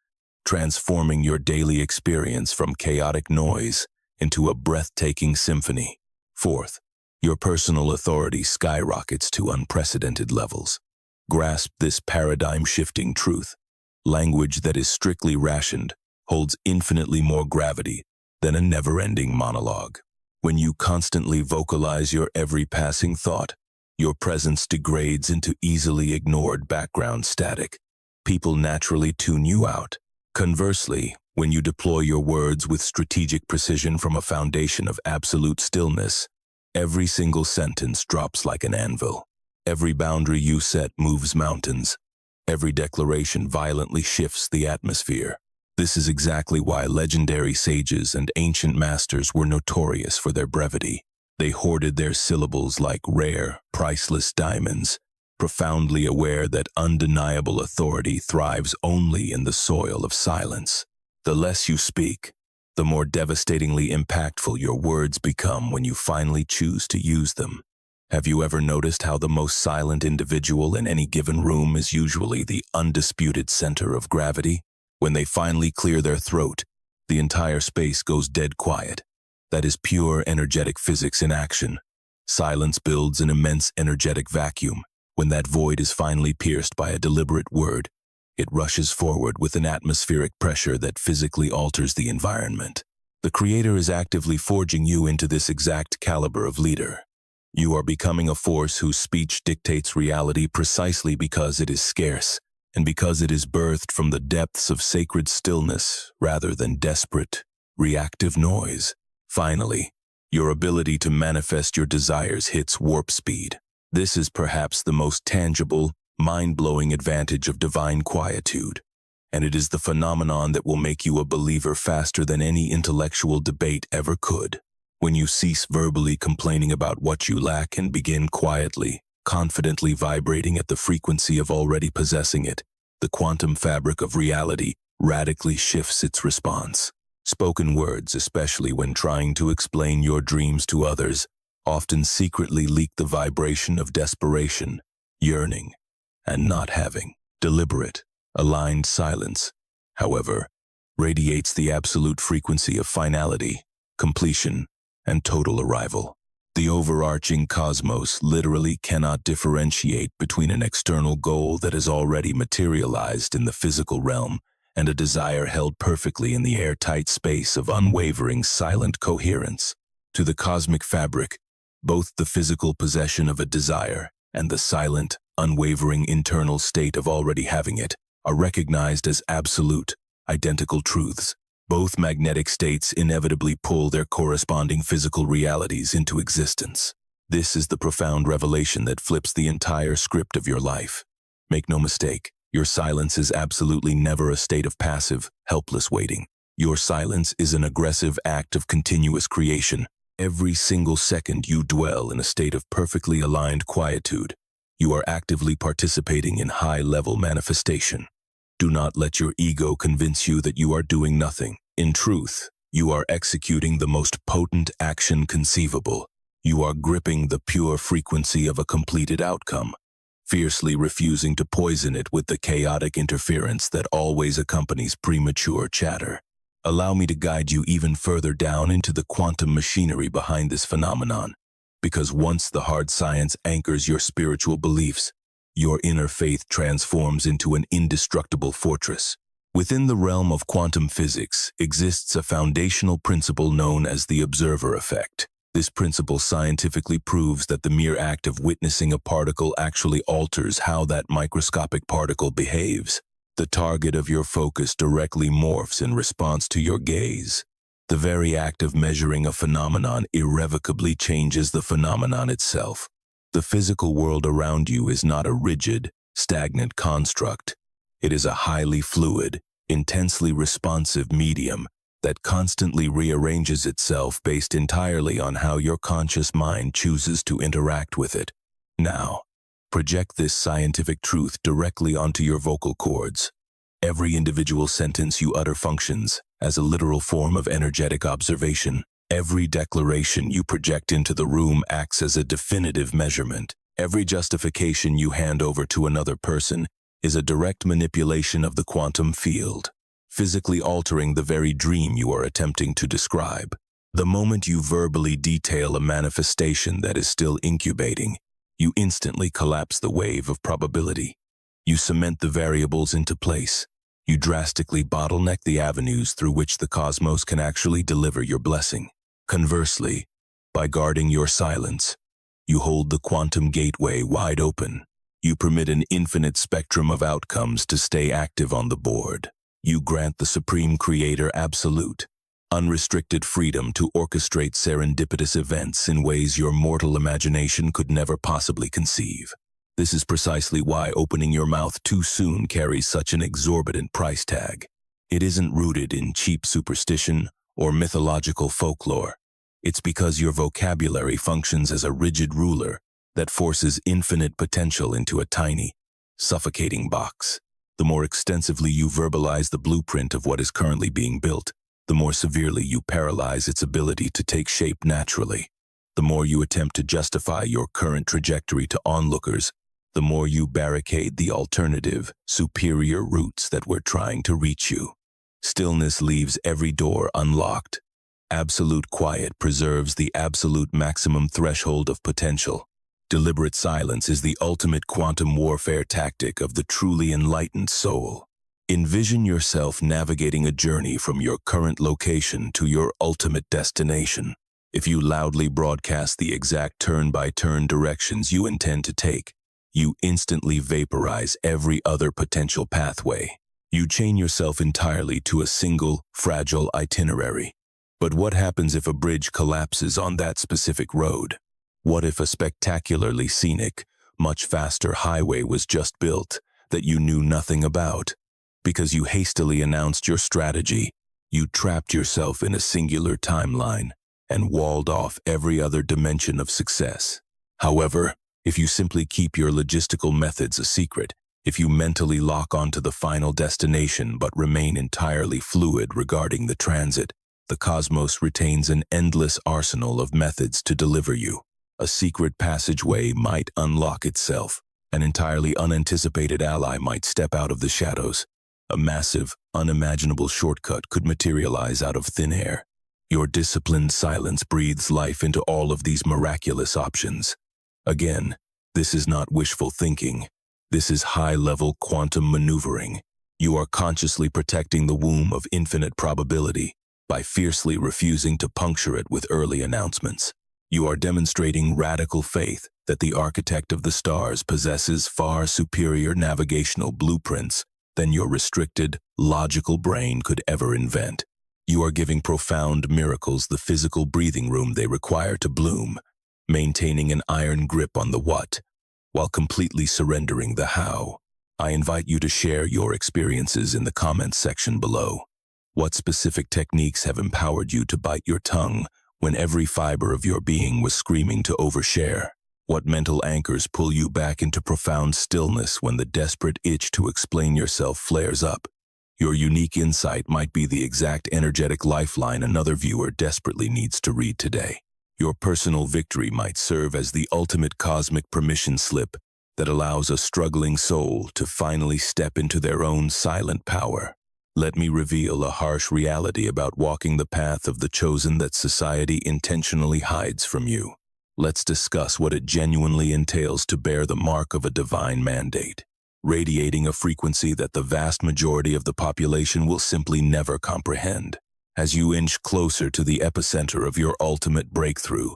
transforming your daily experience from chaotic noise into a breathtaking symphony. Fourth, your personal authority skyrockets to unprecedented levels. Grasp this paradigm-shifting truth. Language that is strictly rationed holds infinitely more gravity than a never-ending monologue. When you constantly vocalize your every passing thought, your presence degrades into easily ignored background static. People naturally tune you out. Conversely, when you deploy your words with strategic precision from a foundation of absolute stillness, every single sentence drops like an anvil. Every boundary you set moves mountains. Every declaration violently shifts the atmosphere. This is exactly why legendary sages and ancient masters were notorious for their brevity. They hoarded their syllables like rare, priceless diamonds, profoundly aware that undeniable authority thrives only in the soil of silence. The less you speak, the more devastatingly impactful your words become when you finally choose to use them. Have you ever noticed how the most silent individual in any given room is usually the undisputed center of gravity? When they finally clear their throat, the entire space goes dead quiet. That is pure energetic physics in action. Silence builds an immense energetic vacuum. When that void is finally pierced by a deliberate word, it rushes forward with an atmospheric pressure that physically alters the environment. The Creator is actively forging you into this exact caliber of leader. You are becoming a force whose speech dictates reality precisely because it is scarce, and because it is birthed from the depths of sacred stillness rather than desperate, reactive noise. Finally, your ability to manifest your desires hits warp speed. This is perhaps the most tangible, mind-blowing advantage of divine quietude, and it is the phenomenon that will make you a believer faster than any intellectual debate ever could. When you cease verbally complaining about what you lack and begin quietly, confidently vibrating at the frequency of already possessing it, the quantum fabric of reality radically shifts its response. Spoken words, especially when trying to explain your dreams to others, often secretly leak the vibration of desperation, yearning, and not having. Deliberate, aligned silence, however, radiates the absolute frequency of finality, completion, and total arrival. The overarching cosmos literally cannot differentiate between an external goal that is already materialized in the physical realm and a desire held perfectly in the airtight space of unwavering silent coherence. To the cosmic fabric, both the physical possession of a desire and the silent, unwavering internal state of already having it are recognized as absolute, identical truths. Both magnetic states inevitably pull their corresponding physical realities into existence. This is the profound revelation that flips the entire script of your life. Make no mistake, your silence is absolutely never a state of passive, helpless waiting. Your silence is an aggressive act of continuous creation. Every single second you dwell in a state of perfectly aligned quietude, you are actively participating in high-level manifestation. Do not let your ego convince you that you are doing nothing. In truth, you are executing the most potent action conceivable. You are gripping the pure frequency of a completed outcome, fiercely refusing to poison it with the chaotic interference that always accompanies premature chatter. Allow me to guide you even further down into the quantum machinery behind this phenomenon, because once the hard science anchors your spiritual beliefs, your inner faith transforms into an indestructible fortress. Within the realm of quantum physics exists a foundational principle known as the observer effect. This principle scientifically proves that the mere act of witnessing a particle actually alters how that microscopic particle behaves. The target of your focus directly morphs in response to your gaze. The very act of measuring a phenomenon irrevocably changes the phenomenon itself. The physical world around you is not a rigid, stagnant construct. It is a highly fluid, intensely responsive medium that constantly rearranges itself based entirely on how your conscious mind chooses to interact with it. Now, project this scientific truth directly onto your vocal cords. Every individual sentence you utter functions as a literal form of energetic observation. Every declaration you project into the room acts as a definitive measurement. Every justification you hand over to another person is a direct manipulation of the quantum field, physically altering the very dream you are attempting to describe. The moment you verbally detail a manifestation that is still incubating, you instantly collapse the wave of probability. You cement the variables into place. You drastically bottleneck the avenues through which the cosmos can actually deliver your blessing. Conversely, by guarding your silence, you hold the quantum gateway wide open. You permit an infinite spectrum of outcomes to stay active on the board. You grant the Supreme Creator absolute, unrestricted freedom to orchestrate serendipitous events in ways your mortal imagination could never possibly conceive. This is precisely why opening your mouth too soon carries such an exorbitant price tag. It isn't rooted in cheap superstition or mythological folklore. It's because your vocabulary functions as a rigid ruler that forces infinite potential into a tiny, suffocating box. The more extensively you verbalize the blueprint of what is currently being built, the more severely you paralyze its ability to take shape naturally. The more you attempt to justify your current trajectory to onlookers, the more you barricade the alternative, superior routes that were trying to reach you. Stillness leaves every door unlocked. Absolute quiet preserves the absolute maximum threshold of potential. Deliberate silence is the ultimate quantum warfare tactic of the truly enlightened soul. Envision yourself navigating a journey from your current location to your ultimate destination. If you loudly broadcast the exact turn-by-turn directions you intend to take, you instantly vaporize every other potential pathway. You chain yourself entirely to a single, fragile itinerary. But what happens if a bridge collapses on that specific road? What if a spectacularly scenic, much faster highway was just built that you knew nothing about? Because you hastily announced your strategy, you trapped yourself in a singular timeline and walled off every other dimension of success. However, if you simply keep your logistical methods a secret, if you mentally lock onto the final destination but remain entirely fluid regarding the transit, the cosmos retains an endless arsenal of methods to deliver you. A secret passageway might unlock itself. An entirely unanticipated ally might step out of the shadows. A massive, unimaginable shortcut could materialize out of thin air. Your disciplined silence breathes life into all of these miraculous options. Again, this is not wishful thinking. This is high-level quantum maneuvering. You are consciously protecting the womb of infinite probability by fiercely refusing to puncture it with early announcements. You are demonstrating radical faith that the architect of the stars possesses far superior navigational blueprints than your restricted, logical brain could ever invent. You are giving profound miracles the physical breathing room they require to bloom, maintaining an iron grip on the what, while completely surrendering the how. I invite you to share your experiences in the comments section below. What specific techniques have empowered you to bite your tongue when every fiber of your being was screaming to overshare? What mental anchors pull you back into profound stillness when the desperate itch to explain yourself flares up? Your unique insight might be the exact energetic lifeline another viewer desperately needs to read today. Your personal victory might serve as the ultimate cosmic permission slip that allows a struggling soul to finally step into their own silent power. Let me reveal a harsh reality about walking the path of the chosen that society intentionally hides from you. Let's discuss what it genuinely entails to bear the mark of a divine mandate. radiating a frequency that the vast majority of the population will simply never comprehend. As you inch closer to the epicenter of your ultimate breakthrough,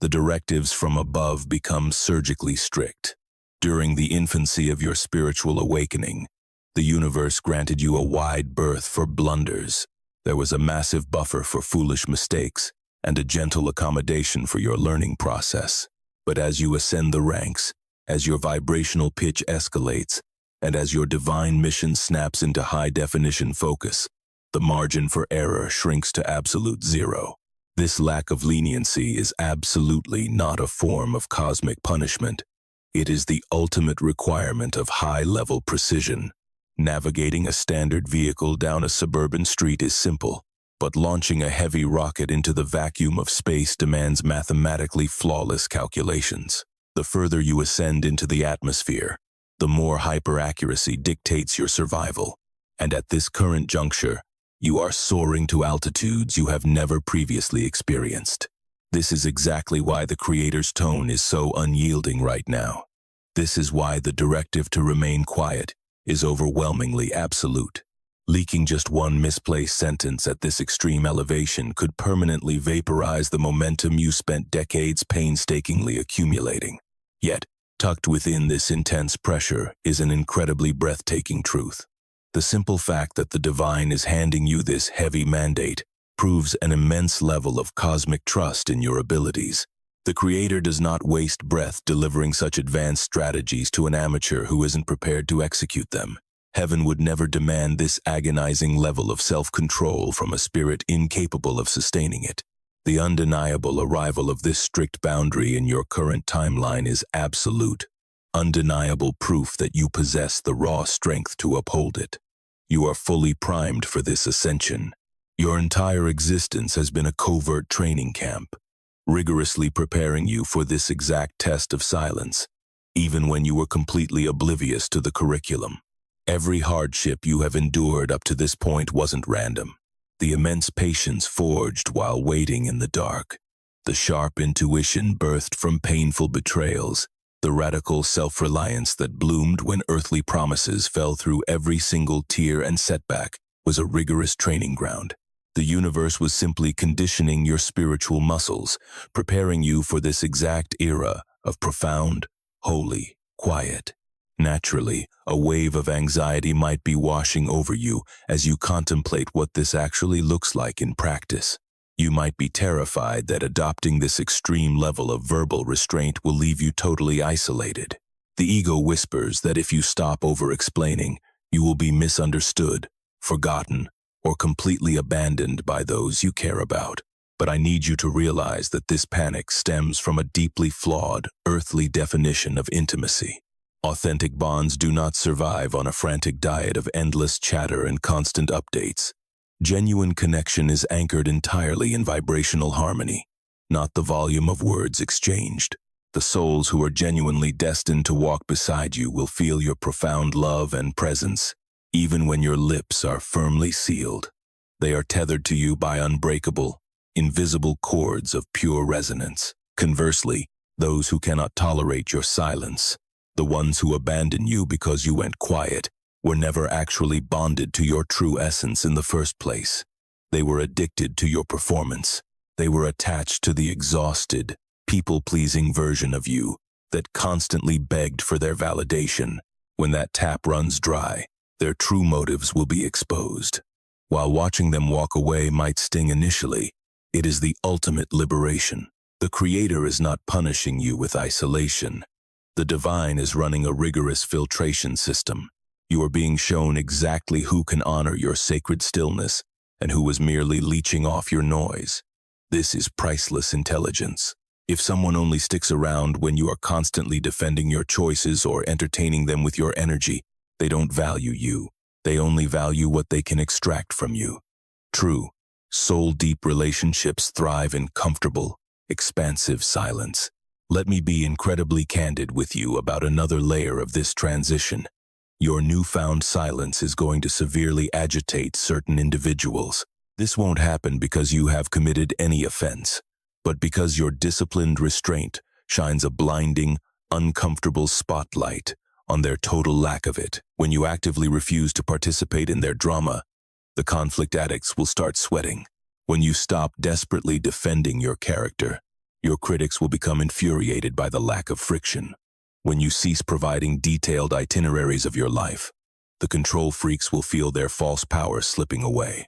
the directives from above become surgically strict. During the infancy of your spiritual awakening, the universe granted you a wide berth for blunders. There was a massive buffer for foolish mistakes and a gentle accommodation for your learning process. But as you ascend the ranks, as your vibrational pitch escalates, and as your divine mission snaps into high-definition focus, the margin for error shrinks to absolute zero. This lack of leniency is absolutely not a form of cosmic punishment. It is the ultimate requirement of high-level precision. Navigating a standard vehicle down a suburban street is simple, but launching a heavy rocket into the vacuum of space demands mathematically flawless calculations. The further you ascend into the atmosphere, the more hyper-accuracy dictates your survival. And at this current juncture, you are soaring to altitudes you have never previously experienced. This is exactly why the Creator's tone is so unyielding right now. This is why the directive to remain quiet is overwhelmingly absolute. Leaking just one misplaced sentence at this extreme elevation could permanently vaporize the momentum you spent decades painstakingly accumulating. Yet, tucked within this intense pressure is an incredibly breathtaking truth. The simple fact that the divine is handing you this heavy mandate proves an immense level of cosmic trust in your abilities. The Creator does not waste breath delivering such advanced strategies to an amateur who isn't prepared to execute them. Heaven would never demand this agonizing level of self-control from a spirit incapable of sustaining it. The undeniable arrival of this strict boundary in your current timeline is absolute, undeniable proof that you possess the raw strength to uphold it. You are fully primed for this ascension. Your entire existence has been a covert training camp, rigorously preparing you for this exact test of silence, even when you were completely oblivious to the curriculum. Every hardship you have endured up to this point wasn't random. The immense patience forged while waiting in the dark, the sharp intuition birthed from painful betrayals, the radical self-reliance that bloomed when earthly promises fell through every single tear and setback was a rigorous training ground. The universe was simply conditioning your spiritual muscles, preparing you for this exact era of profound, holy quiet. Naturally, a wave of anxiety might be washing over you as you contemplate what this actually looks like in practice. You might be terrified that adopting this extreme level of verbal restraint will leave you totally isolated. The ego whispers that if you stop over-explaining, you will be misunderstood, forgotten, or completely abandoned by those you care about. But I need you to realize that this panic stems from a deeply flawed, earthly definition of intimacy. Authentic bonds do not survive on a frantic diet of endless chatter and constant updates. Genuine connection is anchored entirely in vibrational harmony, not the volume of words exchanged. The souls who are genuinely destined to walk beside you will feel your profound love and presence, even when your lips are firmly sealed. They are tethered to you by unbreakable, invisible cords of pure resonance. Conversely, those who cannot tolerate your silence, the ones who abandon you because you went quiet, were never actually bonded to your true essence in the first place. They were addicted to your performance. They were attached to the exhausted, people-pleasing version of you that constantly begged for their validation. When that tap runs dry, their true motives will be exposed. While watching them walk away might sting initially, it is the ultimate liberation. The Creator is not punishing you with isolation. The divine is running a rigorous filtration system. You are being shown exactly who can honor your sacred stillness and who is merely leeching off your noise. This is priceless intelligence. If someone only sticks around when you are constantly defending your choices or entertaining them with your energy, they don't value you. They only value what they can extract from you. True, soul-deep relationships thrive in comfortable, expansive silence. Let me be incredibly candid with you about another layer of this transition. Your newfound silence is going to severely agitate certain individuals. This won't happen because you have committed any offense, but because your disciplined restraint shines a blinding, uncomfortable spotlight on their total lack of it. When you actively refuse to participate in their drama, the conflict addicts will start sweating. When you stop desperately defending your character, your critics will become infuriated by the lack of friction. When you cease providing detailed itineraries of your life, the control freaks will feel their false power slipping away.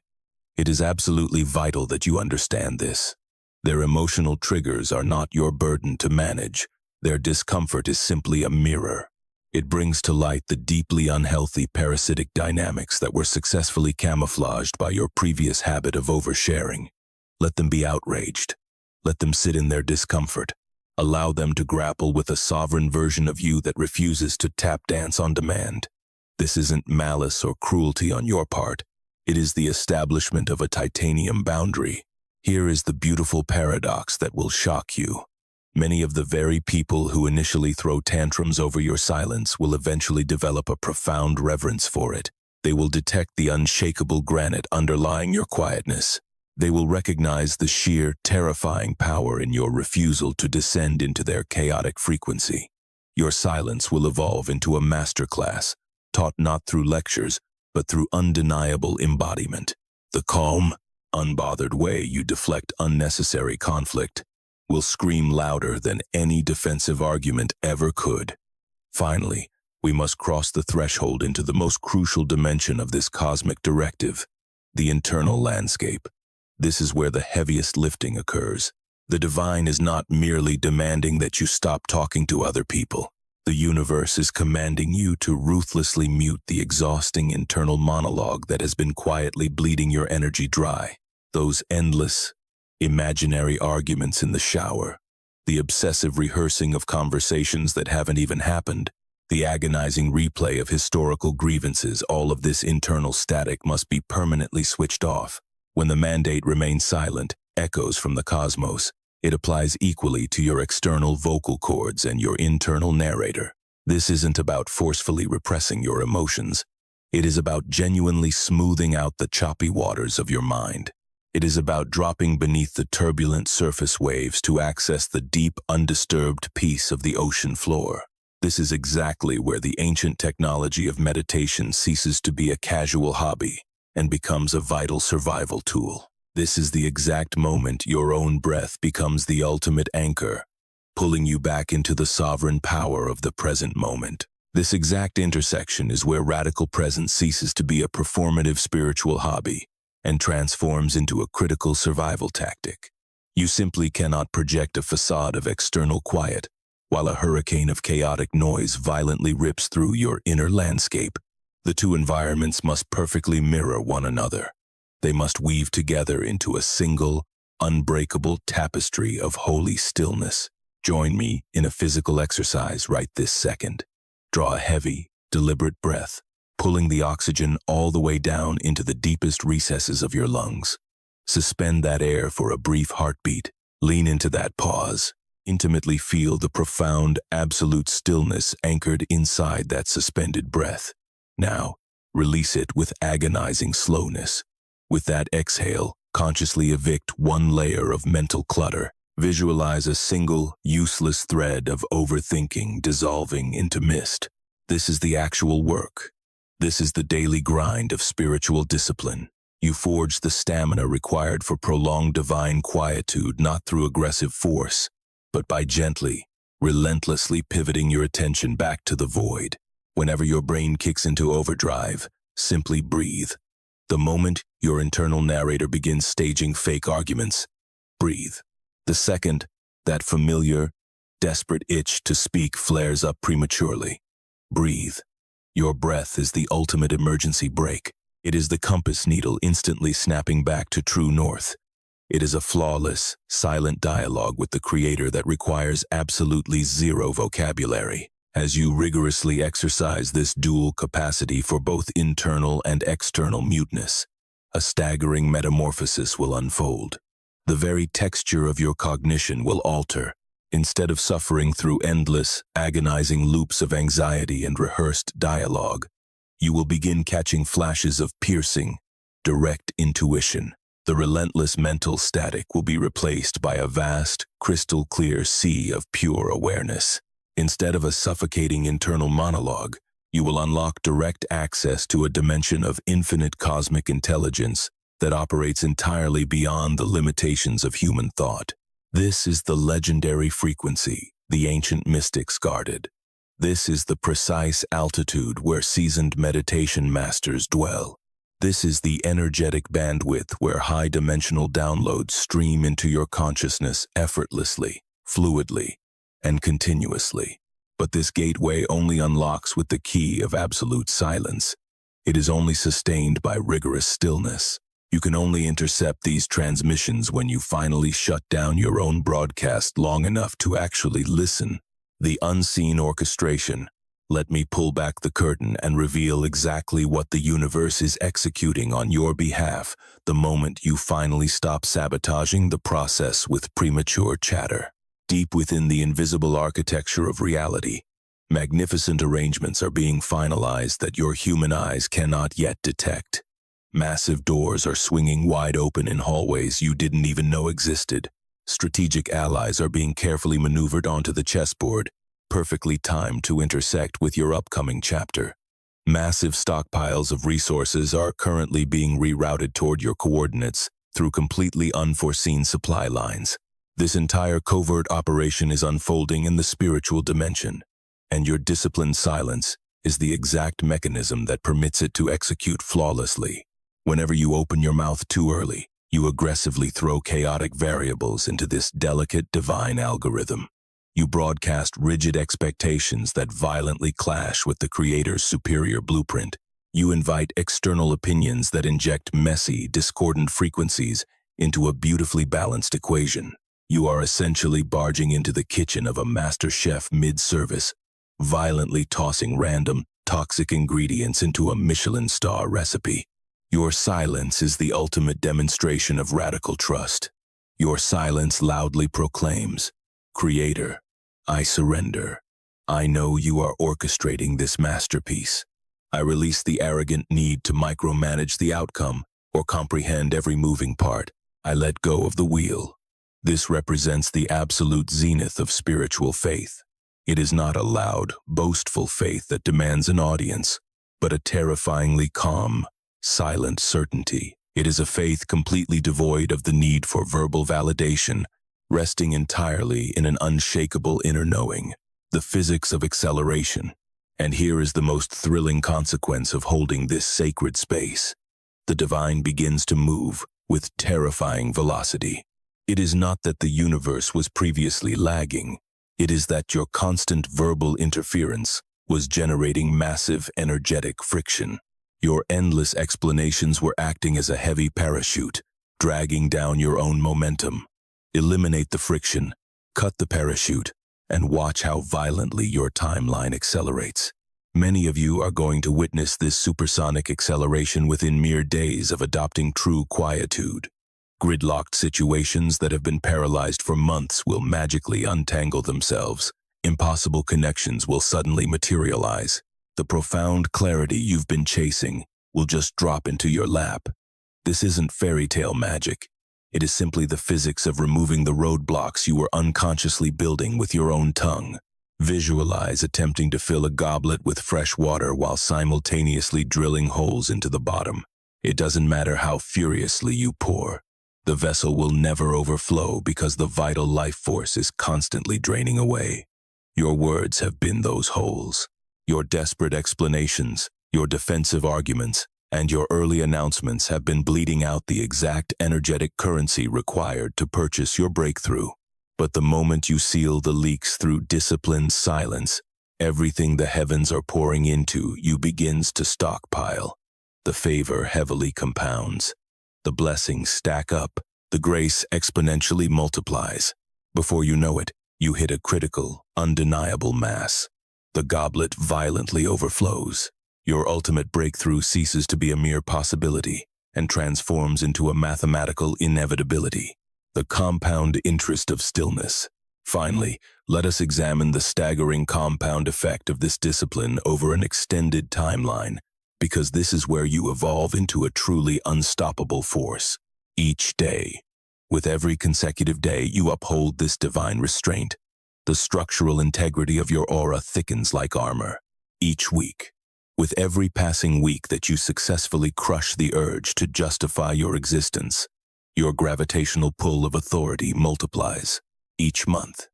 It is absolutely vital that you understand this. Their emotional triggers are not your burden to manage. Their discomfort is simply a mirror. It brings to light the deeply unhealthy parasitic dynamics that were successfully camouflaged by your previous habit of oversharing. Let them be outraged. Let them sit in their discomfort. Allow them to grapple with a sovereign version of you that refuses to tap dance on demand. This isn't malice or cruelty on your part. It is the establishment of a titanium boundary. Here is the beautiful paradox that will shock you. Many of the very people who initially throw tantrums over your silence will eventually develop a profound reverence for it. They will detect the unshakable granite underlying your quietness. They will recognize the sheer, terrifying power in your refusal to descend into their chaotic frequency. Your silence will evolve into a masterclass, taught not through lectures, but through undeniable embodiment. The calm, unbothered way you deflect unnecessary conflict will scream louder than any defensive argument ever could. Finally, we must cross the threshold into the most crucial dimension of this cosmic directive, the internal landscape. This is where the heaviest lifting occurs. The divine is not merely demanding that you stop talking to other people. The universe is commanding you to ruthlessly mute the exhausting internal monologue that has been quietly bleeding your energy dry. Those endless, imaginary arguments in the shower, the obsessive rehearsing of conversations that haven't even happened, the agonizing replay of historical grievances, all of this internal static must be permanently switched off. When the mandate remains silent, echoes from the cosmos, it applies equally to your external vocal cords and your internal narrator. This isn't about forcefully repressing your emotions. It is about genuinely smoothing out the choppy waters of your mind. It is about dropping beneath the turbulent surface waves to access the deep, undisturbed peace of the ocean floor. This is exactly where the ancient technology of meditation ceases to be a casual hobby and becomes a vital survival tool. This is the exact moment your own breath becomes the ultimate anchor, pulling you back into the sovereign power of the present moment. This exact intersection is where radical presence ceases to be a performative spiritual hobby and transforms into a critical survival tactic. You simply cannot project a facade of external quiet while a hurricane of chaotic noise violently rips through your inner landscape. The two environments must perfectly mirror one another. They must weave together into a single, unbreakable tapestry of holy stillness. Join me in a physical exercise right this second. Draw a heavy, deliberate breath, pulling the oxygen all the way down into the deepest recesses of your lungs. Suspend that air for a brief heartbeat. Lean into that pause. Intimately feel the profound, absolute stillness anchored inside that suspended breath. Now, release it with agonizing slowness. With that exhale, consciously evict one layer of mental clutter. Visualize a single, useless thread of overthinking dissolving into mist. This is the actual work. This is the daily grind of spiritual discipline. You forge the stamina required for prolonged divine quietude not through aggressive force, but by gently, relentlessly pivoting your attention back to the void. Whenever your brain kicks into overdrive, simply breathe. The moment your internal narrator begins staging fake arguments, breathe. The second that familiar, desperate itch to speak flares up prematurely, breathe. Your breath is the ultimate emergency brake. It is the compass needle instantly snapping back to true north. It is a flawless, silent dialogue with the Creator that requires absolutely zero vocabulary. As you rigorously exercise this dual capacity for both internal and external muteness, a staggering metamorphosis will unfold. The very texture of your cognition will alter. Instead of suffering through endless, agonizing loops of anxiety and rehearsed dialogue, you will begin catching flashes of piercing, direct intuition. The relentless mental static will be replaced by a vast, crystal-clear sea of pure awareness. Instead of a suffocating internal monologue, you will unlock direct access to a dimension of infinite cosmic intelligence that operates entirely beyond the limitations of human thought. This is the legendary frequency the ancient mystics guarded. This is the precise altitude where seasoned meditation masters dwell. This is the energetic bandwidth where high-dimensional downloads stream into your consciousness effortlessly, fluidly, and continuously. But this gateway only unlocks with the key of absolute silence. It is only sustained by rigorous stillness. You can only intercept these transmissions when you finally shut down your own broadcast long enough to actually listen. The unseen orchestration. Let me pull back the curtain and reveal exactly what the universe is executing on your behalf the moment you finally stop sabotaging the process with premature chatter. Deep within the invisible architecture of reality, magnificent arrangements are being finalized that your human eyes cannot yet detect. Massive doors are swinging wide open in hallways you didn't even know existed. Strategic allies are being carefully maneuvered onto the chessboard, perfectly timed to intersect with your upcoming chapter. Massive stockpiles of resources are currently being rerouted toward your coordinates through completely unforeseen supply lines. This entire covert operation is unfolding in the spiritual dimension, and your disciplined silence is the exact mechanism that permits it to execute flawlessly. Whenever you open your mouth too early, you aggressively throw chaotic variables into this delicate divine algorithm. You broadcast rigid expectations that violently clash with the Creator's superior blueprint. You invite external opinions that inject messy, discordant frequencies into a beautifully balanced equation. You are essentially barging into the kitchen of a master chef mid-service, violently tossing random, toxic ingredients into a Michelin star recipe. Your silence is the ultimate demonstration of radical trust. Your silence loudly proclaims, "Creator, I surrender. I know you are orchestrating this masterpiece. I release the arrogant need to micromanage the outcome or comprehend every moving part. I let go of the wheel." This represents the absolute zenith of spiritual faith. It is not a loud, boastful faith that demands an audience, but a terrifyingly calm, silent certainty. It is a faith completely devoid of the need for verbal validation, resting entirely in an unshakable inner knowing, the physics of acceleration. And here is the most thrilling consequence of holding this sacred space. The divine begins to move with terrifying velocity. It is not that the universe was previously lagging. It is that your constant verbal interference was generating massive energetic friction. Your endless explanations were acting as a heavy parachute, dragging down your own momentum. Eliminate the friction, cut the parachute, and watch how violently your timeline accelerates. Many of you are going to witness this supersonic acceleration within mere days of adopting true quietude. Gridlocked situations that have been paralyzed for months will magically untangle themselves. Impossible connections will suddenly materialize. The profound clarity you've been chasing will just drop into your lap. This isn't fairy tale magic. It is simply the physics of removing the roadblocks you were unconsciously building with your own tongue. Visualize attempting to fill a goblet with fresh water while simultaneously drilling holes into the bottom. It doesn't matter how furiously you pour. The vessel will never overflow because the vital life force is constantly draining away. Your words have been those holes. Your desperate explanations, your defensive arguments, and your early announcements have been bleeding out the exact energetic currency required to purchase your breakthrough. But the moment you seal the leaks through disciplined silence, everything the heavens are pouring into you begins to stockpile. The favor heavily compounds. The blessings stack up. The grace exponentially multiplies. Before you know it, you hit a critical, undeniable mass. The goblet violently overflows. Your ultimate breakthrough ceases to be a mere possibility and transforms into a mathematical inevitability. The compound interest of stillness. Finally, let us examine the staggering compound effect of this discipline over an extended timeline, because this is where you evolve into a truly unstoppable force. Each day, with every consecutive day, you uphold this divine restraint. The structural integrity of your aura thickens like armor. Each week, with every passing week that you successfully crush the urge to justify your existence, your gravitational pull of authority multiplies each month.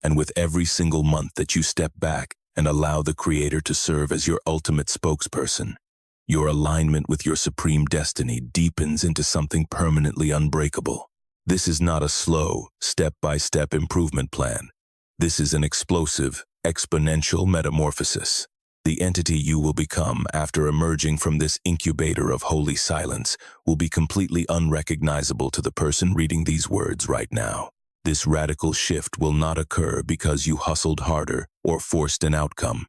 And with every single month that you step back and allow the Creator to serve as your ultimate spokesperson, your alignment with your supreme destiny deepens into something permanently unbreakable. This is not a slow, step-by-step improvement plan. This is an explosive, exponential metamorphosis. The entity you will become after emerging from this incubator of holy silence will be completely unrecognizable to the person reading these words right now. This radical shift will not occur because you hustled harder or forced an outcome.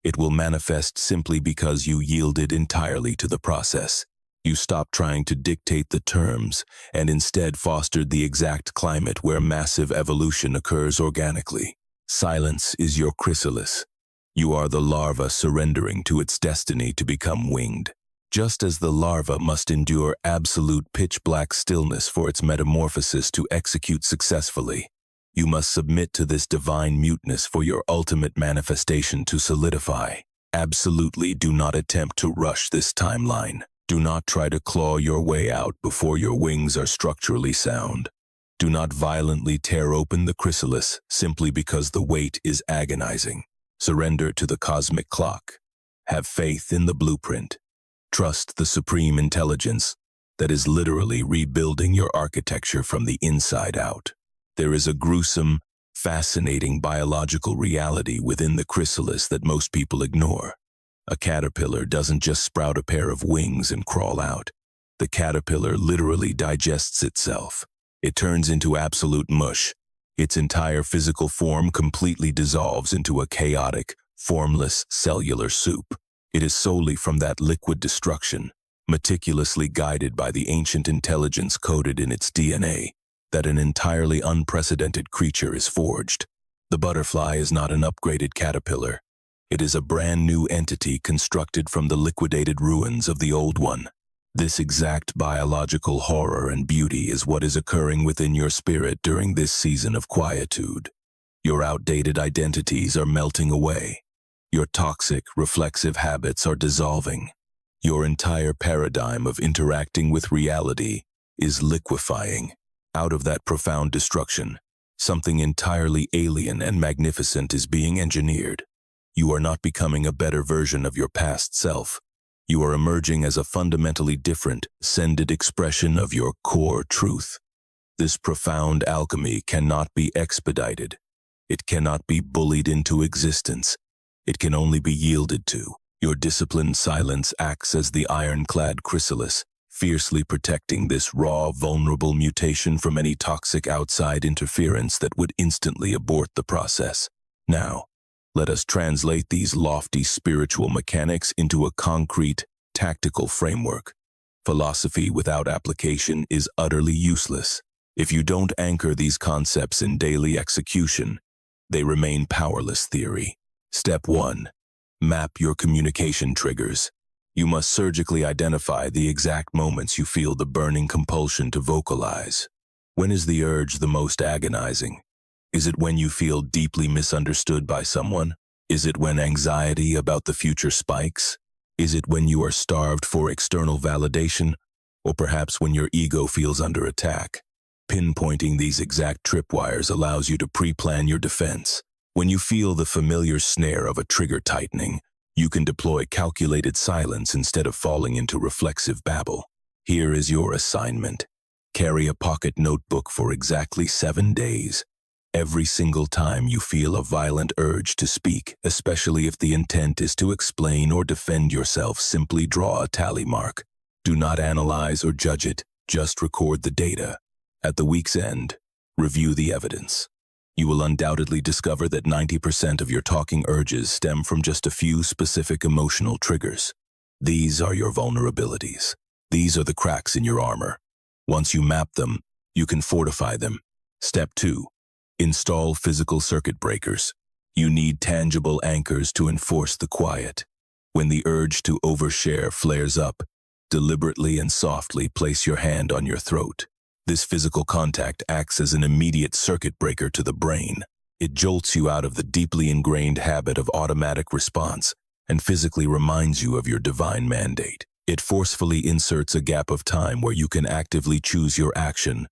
It will manifest simply because you yielded entirely to the process. You stopped trying to dictate the terms and instead fostered the exact climate where massive evolution occurs organically. Silence is your chrysalis. You are the larva surrendering to its destiny to become winged. Just as the larva must endure absolute pitch-black stillness for its metamorphosis to execute successfully, you must submit to this divine muteness for your ultimate manifestation to solidify. Absolutely do not attempt to rush this timeline. Do not try to claw your way out before your wings are structurally sound. Do not violently tear open the chrysalis simply because the weight is agonizing. Surrender to the cosmic clock. Have faith in the blueprint. Trust the supreme intelligence that is literally rebuilding your architecture from the inside out. There is a gruesome, fascinating biological reality within the chrysalis that most people ignore. A caterpillar doesn't just sprout a pair of wings and crawl out. The caterpillar literally digests itself. It turns into absolute mush. Its entire physical form completely dissolves into a chaotic, formless cellular soup. It is solely from that liquid destruction, meticulously guided by the ancient intelligence coded in its DNA, that an entirely unprecedented creature is forged. The butterfly is not an upgraded caterpillar. It is a brand new entity constructed from the liquidated ruins of the old one. This exact biological horror and beauty is what is occurring within your spirit during this season of quietude. Your outdated identities are melting away. Your toxic, reflexive habits are dissolving. Your entire paradigm of interacting with reality is liquefying. Out of that profound destruction, something entirely alien and magnificent is being engineered. You are not becoming a better version of your past self. You are emerging as a fundamentally different, ascended expression of your core truth. This profound alchemy cannot be expedited. It cannot be bullied into existence. It can only be yielded to. Your disciplined silence acts as the ironclad chrysalis, fiercely protecting this raw, vulnerable mutation from any toxic outside interference that would instantly abort the process. Now, let us translate these lofty spiritual mechanics into a concrete, tactical framework. Philosophy without application is utterly useless. If you don't anchor these concepts in daily execution, they remain powerless theory. Step 1. Map your communication triggers. You must surgically identify the exact moments you feel the burning compulsion to vocalize. When is the urge the most agonizing? Is it when you feel deeply misunderstood by someone? Is it when anxiety about the future spikes? Is it when you are starved for external validation? Or perhaps when your ego feels under attack? Pinpointing these exact tripwires allows you to pre-plan your defense. When you feel the familiar snare of a trigger tightening, you can deploy calculated silence instead of falling into reflexive babble. Here is your assignment. Carry a pocket notebook for exactly 7 days. Every single time you feel a violent urge to speak, especially if the intent is to explain or defend yourself, simply draw a tally mark. Do not analyze or judge it, just record the data. At the week's end, review the evidence. You will undoubtedly discover that 90% of your talking urges stem from just a few specific emotional triggers. These are your vulnerabilities. These are the cracks in your armor. Once you map them, you can fortify them. Step 2. Install physical circuit breakers. You need tangible anchors to enforce the quiet. When the urge to overshare flares up, deliberately and softly place your hand on your throat. This physical contact acts as an immediate circuit breaker to the brain. It jolts you out of the deeply ingrained habit of automatic response and physically reminds you of your divine mandate. It forcefully inserts a gap of time where you can actively choose your action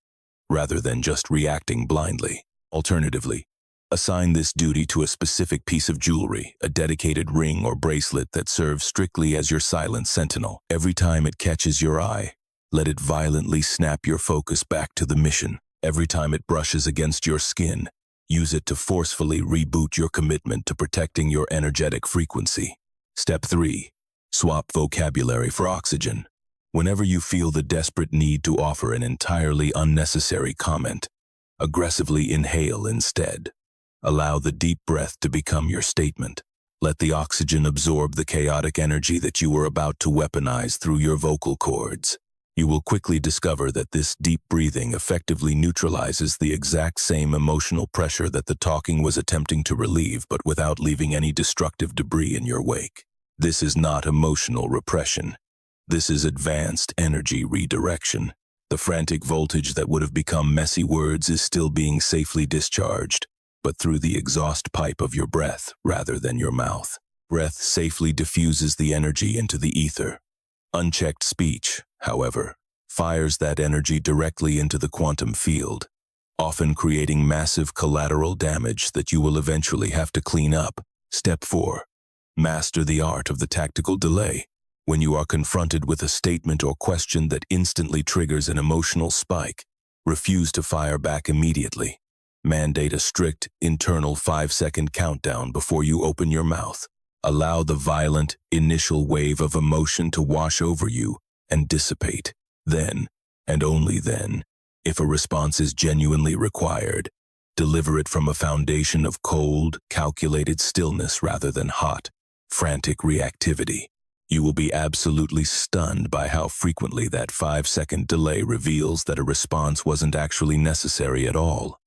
rather than just reacting blindly. Alternatively, assign this duty to a specific piece of jewelry, a dedicated ring or bracelet that serves strictly as your silent sentinel. Every time it catches your eye, let it violently snap your focus back to the mission. Every time it brushes against your skin, use it to forcefully reboot your commitment to protecting your energetic frequency. Step 3. Swap vocabulary for oxygen. Whenever you feel the desperate need to offer an entirely unnecessary comment, aggressively inhale instead. Allow the deep breath to become your statement. Let the oxygen absorb the chaotic energy that you are about to weaponize through your vocal cords. You will quickly discover that this deep breathing effectively neutralizes the exact same emotional pressure that the talking was attempting to relieve, but without leaving any destructive debris in your wake. This is not emotional repression. This is advanced energy redirection. The frantic voltage that would have become messy words is still being safely discharged, but through the exhaust pipe of your breath rather than your mouth. Breath safely diffuses the energy into the ether. Unchecked speech, however, fires that energy directly into the quantum field, often creating massive collateral damage that you will eventually have to clean up. Step 4. Master the art of the tactical delay. When you are confronted with a statement or question that instantly triggers an emotional spike, refuse to fire back immediately. Mandate a strict, internal 5-second countdown before you open your mouth. Allow the violent, initial wave of emotion to wash over you and dissipate. Then, and only then, if a response is genuinely required, deliver it from a foundation of cold, calculated stillness rather than hot, frantic reactivity. You will be absolutely stunned by how frequently that 5-second delay reveals that a response wasn't actually necessary at all.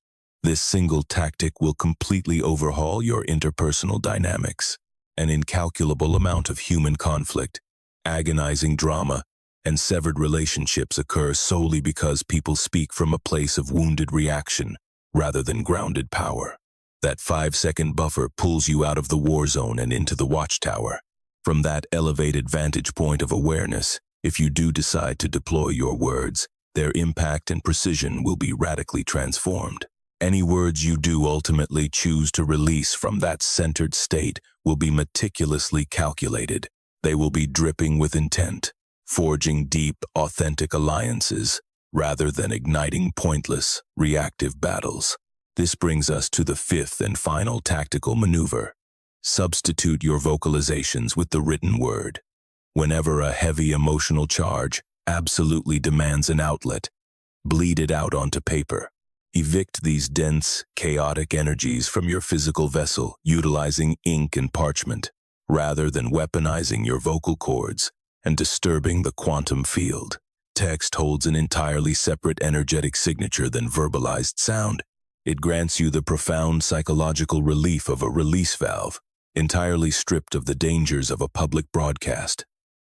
This single tactic will completely overhaul your interpersonal dynamics. An incalculable amount of human conflict, agonizing drama, and severed relationships occur solely because people speak from a place of wounded reaction rather than grounded power. That 5-second buffer pulls you out of the war zone and into the watchtower. From that elevated vantage point of awareness, if you do decide to deploy your words, their impact and precision will be radically transformed. Any words you do ultimately choose to release from that centered state will be meticulously calculated. They will be dripping with intent, forging deep, authentic alliances, rather than igniting pointless, reactive battles. This brings us to the 5th and final tactical maneuver. Substitute your vocalizations with the written word. Whenever a heavy emotional charge absolutely demands an outlet, bleed it out onto paper. Evict these dense, chaotic energies from your physical vessel utilizing ink and parchment, rather than weaponizing your vocal cords and disturbing the quantum field. Text holds an entirely separate energetic signature than verbalized sound. It grants you the profound psychological relief of a release valve, entirely stripped of the dangers of a public broadcast.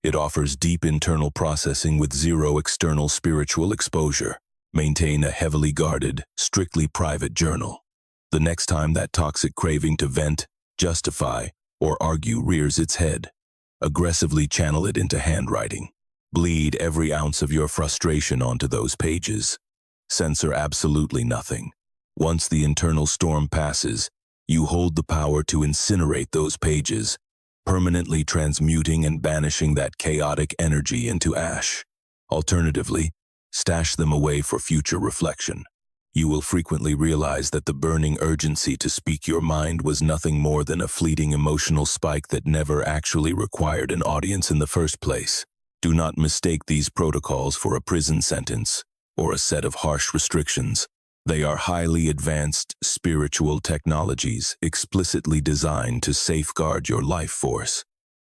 It offers deep internal processing with zero external spiritual exposure. Maintain a heavily guarded, strictly private journal. The next time that toxic craving to vent, justify, or argue rears its head, aggressively channel it into handwriting. Bleed every ounce of your frustration onto those pages. Censor absolutely nothing. Once the internal storm passes, you hold the power to incinerate those pages, permanently transmuting and banishing that chaotic energy into ash. Alternatively, stash them away for future reflection. You will frequently realize that the burning urgency to speak your mind was nothing more than a fleeting emotional spike that never actually required an audience in the first place. Do not mistake these protocols for a prison sentence or a set of harsh restrictions. They are highly advanced spiritual technologies explicitly designed to safeguard your life force,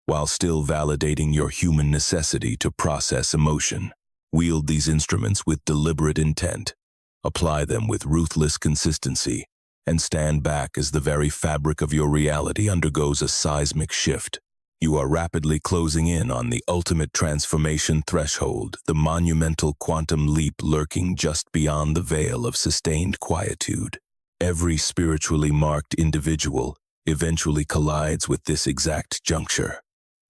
while still validating your human necessity to process emotion. Wield these instruments with deliberate intent, apply them with ruthless consistency, and stand back as the very fabric of your reality undergoes a seismic shift. You are rapidly closing in on the ultimate transformation threshold, the monumental quantum leap lurking just beyond the veil of sustained quietude. Every spiritually marked individual eventually collides with this exact juncture.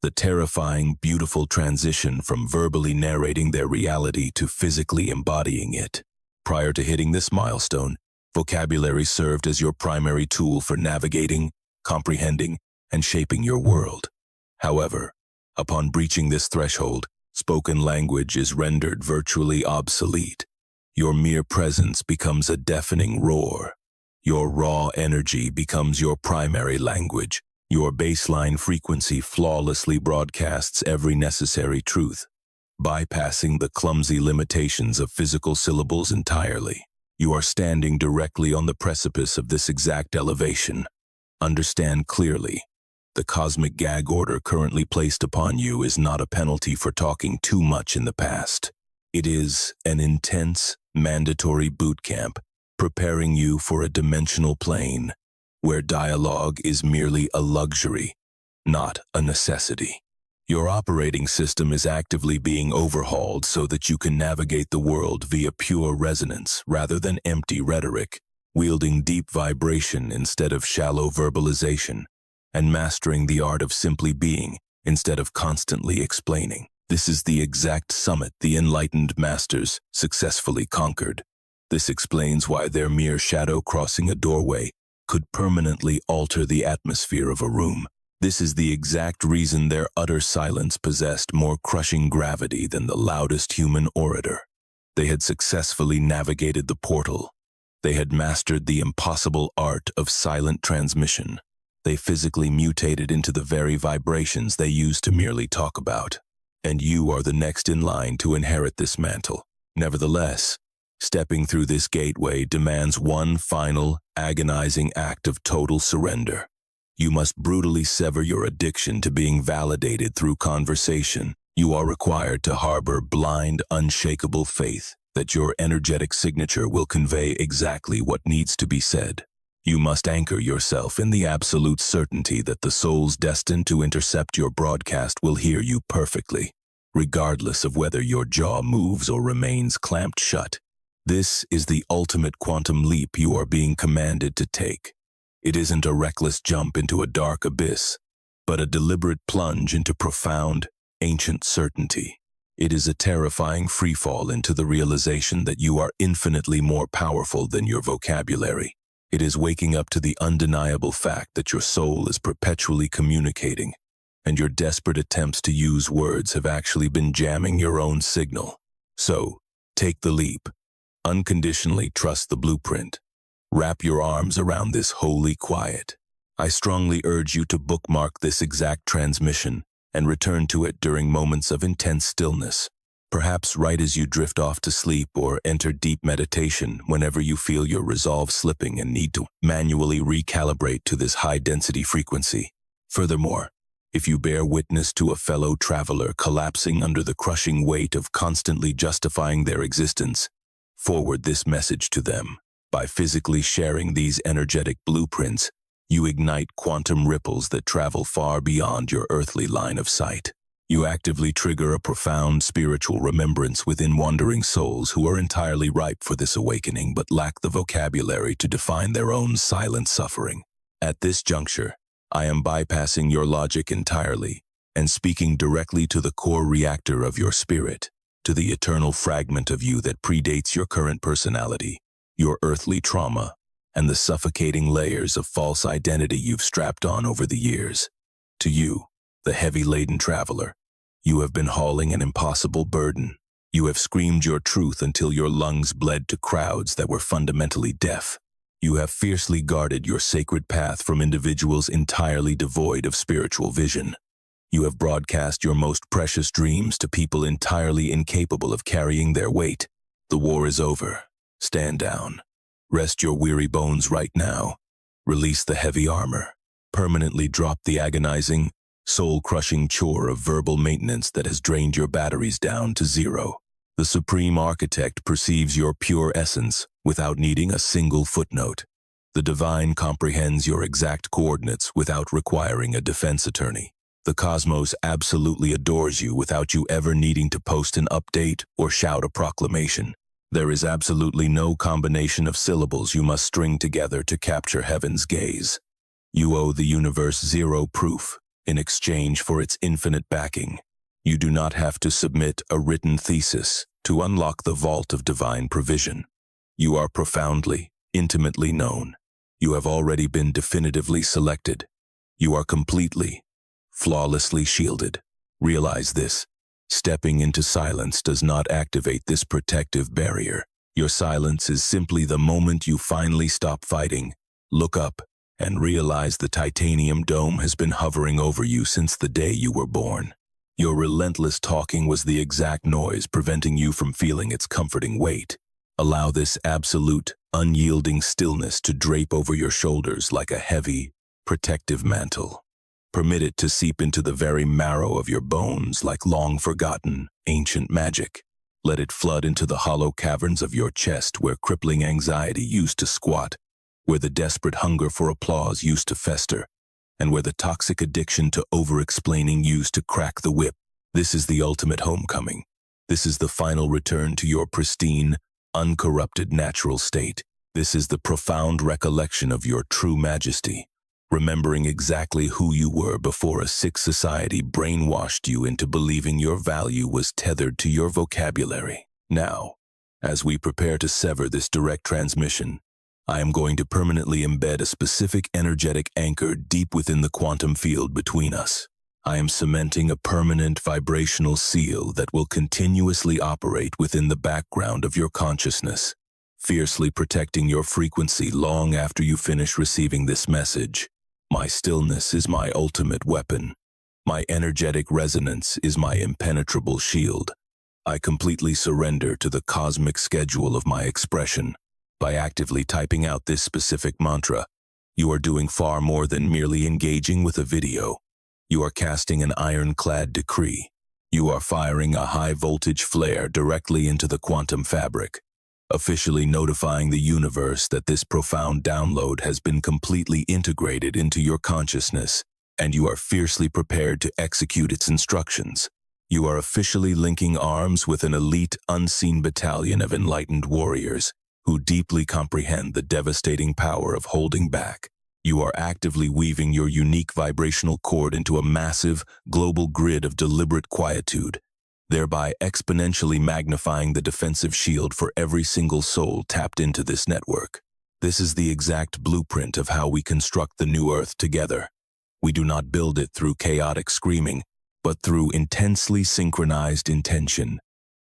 The terrifying, beautiful transition from verbally narrating their reality to physically embodying it. Prior to hitting this milestone, vocabulary served as your primary tool for navigating, comprehending, and shaping your world. However, upon breaching this threshold, spoken language is rendered virtually obsolete. Your mere presence becomes a deafening roar. Your raw energy becomes your primary language. Your baseline frequency flawlessly broadcasts every necessary truth, bypassing the clumsy limitations of physical syllables entirely. You are standing directly on the precipice of this exact elevation. Understand clearly, the cosmic gag order currently placed upon you is not a penalty for talking too much in the past. It is an intense, mandatory boot camp preparing you for a dimensional plane where dialogue is merely a luxury, not a necessity. Your operating system is actively being overhauled so that you can navigate the world via pure resonance rather than empty rhetoric, wielding deep vibration instead of shallow verbalization, and mastering the art of simply being instead of constantly explaining. This is the exact summit the enlightened masters successfully conquered. This explains why their mere shadow crossing a doorway could permanently alter the atmosphere of a room. This is the exact reason their utter silence possessed more crushing gravity than the loudest human orator. They had successfully navigated the portal. They had mastered the impossible art of silent transmission. They physically mutated into the very vibrations they used to merely talk about. And you are the next in line to inherit this mantle. Nevertheless, stepping through this gateway demands one final, agonizing act of total surrender. You must brutally sever your addiction to being validated through conversation. You are required to harbor blind, unshakable faith that your energetic signature will convey exactly what needs to be said. You must anchor yourself in the absolute certainty that the souls destined to intercept your broadcast will hear you perfectly, regardless of whether your jaw moves or remains clamped shut. This is the ultimate quantum leap you are being commanded to take. It isn't a reckless jump into a dark abyss, but a deliberate plunge into profound, ancient certainty. It is a terrifying freefall into the realization that you are infinitely more powerful than your vocabulary. It is waking up to the undeniable fact that your soul is perpetually communicating, and your desperate attempts to use words have actually been jamming your own signal. So, take the leap. Unconditionally trust the blueprint. Wrap your arms around this holy quiet. I strongly urge you to bookmark this exact transmission and return to it during moments of intense stillness, perhaps right as you drift off to sleep or enter deep meditation whenever you feel your resolve slipping and need to manually recalibrate to this high-density frequency. Furthermore, if you bear witness to a fellow traveler collapsing under the crushing weight of constantly justifying their existence, forward this message to them. By physically sharing these energetic blueprints, you ignite quantum ripples that travel far beyond your earthly line of sight. You actively trigger a profound spiritual remembrance within wandering souls who are entirely ripe for this awakening but lack the vocabulary to define their own silent suffering. At this juncture, I am bypassing your logic entirely and speaking directly to the core reactor of your spirit, to the eternal fragment of you that predates your current personality, your earthly trauma, and the suffocating layers of false identity you've strapped on over the years. To you, the heavy-laden traveler, you have been hauling an impossible burden. You have screamed your truth until your lungs bled to crowds that were fundamentally deaf. You have fiercely guarded your sacred path from individuals entirely devoid of spiritual vision. You have broadcast your most precious dreams to people entirely incapable of carrying their weight. The war is over. Stand down. Rest your weary bones right now. Release the heavy armor. Permanently drop the agonizing, soul-crushing chore of verbal maintenance that has drained your batteries down to zero. The Supreme Architect perceives your pure essence without needing a single footnote. The Divine comprehends your exact coordinates without requiring a defense attorney. The cosmos absolutely adores you without you ever needing to post an update or shout a proclamation. There is absolutely no combination of syllables you must string together to capture heaven's gaze. You owe the universe zero proof in exchange for its infinite backing. You do not have to submit a written thesis to unlock the vault of divine provision. You are profoundly, intimately known. You have already been definitively selected. You are completely, flawlessly shielded. Realize this. Stepping into silence does not activate this protective barrier. Your silence is simply the moment you finally stop fighting, look up, and realize the titanium dome has been hovering over you since the day you were born. Your relentless talking was the exact noise preventing you from feeling its comforting weight. Allow this absolute, unyielding stillness to drape over your shoulders like a heavy, protective mantle. Permit it to seep into the very marrow of your bones like long-forgotten, ancient magic. Let it flood into the hollow caverns of your chest where crippling anxiety used to squat, where the desperate hunger for applause used to fester, and where the toxic addiction to over-explaining used to crack the whip. This is the ultimate homecoming. This is the final return to your pristine, uncorrupted natural state. This is the profound recollection of your true majesty. Remembering exactly who you were before a sick society brainwashed you into believing your value was tethered to your vocabulary. Now, as we prepare to sever this direct transmission, I am going to permanently embed a specific energetic anchor deep within the quantum field between us. I am cementing a permanent vibrational seal that will continuously operate within the background of your consciousness, fiercely protecting your frequency long after you finish receiving this message. My stillness is my ultimate weapon. My energetic resonance is my impenetrable shield. I completely surrender to the cosmic schedule of my expression. By actively typing out this specific mantra, you are doing far more than merely engaging with a video. You are casting an ironclad decree. You are firing a high-voltage flare directly into the quantum fabric, officially notifying the universe that this profound download has been completely integrated into your consciousness, and you are fiercely prepared to execute its instructions. You are officially linking arms with an elite, unseen battalion of enlightened warriors who deeply comprehend the devastating power of holding back. You are actively weaving your unique vibrational cord into a massive, global grid of deliberate quietude, thereby exponentially magnifying the defensive shield for every single soul tapped into this network. This is the exact blueprint of how we construct the new Earth together. We do not build it through chaotic screaming, but through intensely synchronized intention.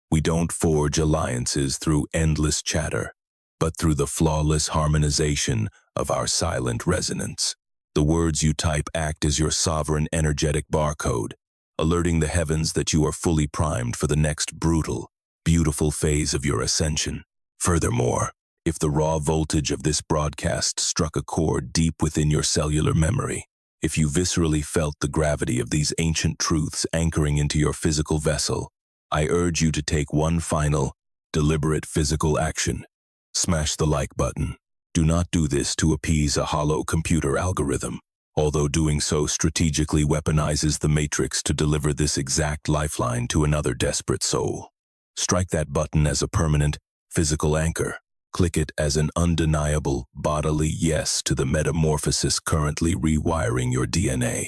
We don't forge alliances through endless chatter, but through the flawless harmonization of our silent resonance. The words you type act as your sovereign energetic barcode, alerting the heavens that you are fully primed for the next brutal, beautiful phase of your ascension. Furthermore, if the raw voltage of this broadcast struck a chord deep within your cellular memory, if you viscerally felt the gravity of these ancient truths anchoring into your physical vessel, I urge you to take one final, deliberate physical action. Smash the like button. Do not do this to appease a hollow computer algorithm, although doing so strategically weaponizes the matrix to deliver this exact lifeline to another desperate soul. Strike that button as a permanent, physical anchor. Click it as an undeniable, bodily yes to the metamorphosis currently rewiring your DNA.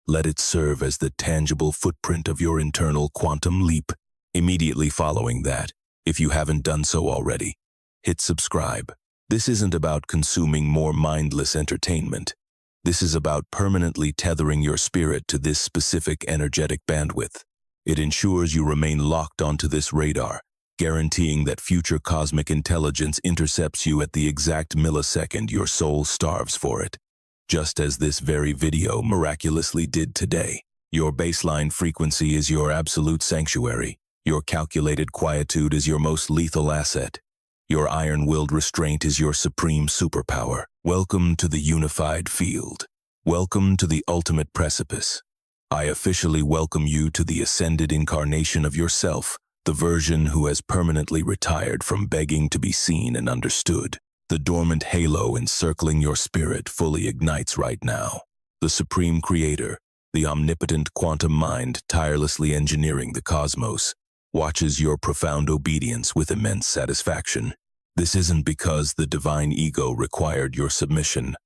Let it serve as the tangible footprint of your internal quantum leap. Immediately following that, if you haven't done so already, hit subscribe. This isn't about consuming more mindless entertainment. This is about permanently tethering your spirit to this specific energetic bandwidth. It ensures you remain locked onto this radar, guaranteeing that future cosmic intelligence intercepts you at the exact millisecond your soul starves for it. Just as this very video miraculously did today. Your baseline frequency is your absolute sanctuary. Your calculated quietude is your most lethal asset. Your iron-willed restraint is your supreme superpower. Welcome to the unified field. Welcome to the ultimate precipice. I officially welcome you to the ascended incarnation of yourself, the version who has permanently retired from begging to be seen and understood. The dormant halo encircling your spirit fully ignites right now. The supreme creator, the omnipotent quantum mind tirelessly engineering the cosmos, watches your profound obedience with immense satisfaction. This isn't because the divine ego required your submission,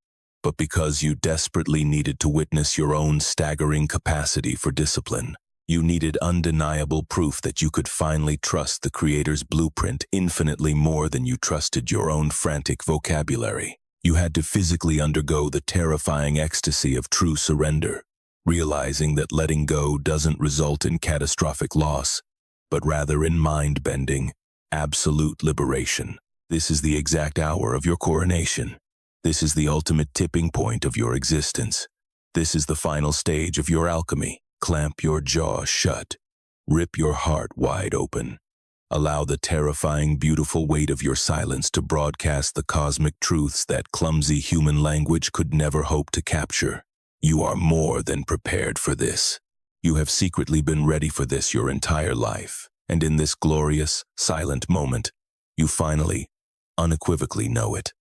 but because you desperately needed to witness your own staggering capacity for discipline. You needed undeniable proof that you could finally trust the Creator's blueprint infinitely more than you trusted your own frantic vocabulary. You had to physically undergo the terrifying ecstasy of true surrender, realizing that letting go doesn't result in catastrophic loss, but rather in mind-bending, absolute liberation. This is the exact hour of your coronation. This is the ultimate tipping point of your existence. This is the final stage of your alchemy. Clamp your jaw shut. Rip your heart wide open. Allow the terrifying, beautiful weight of your silence to broadcast the cosmic truths that clumsy human language could never hope to capture. You are more than prepared for this. You have secretly been ready for this your entire life. And in this glorious, silent moment, you finally, unequivocally know it.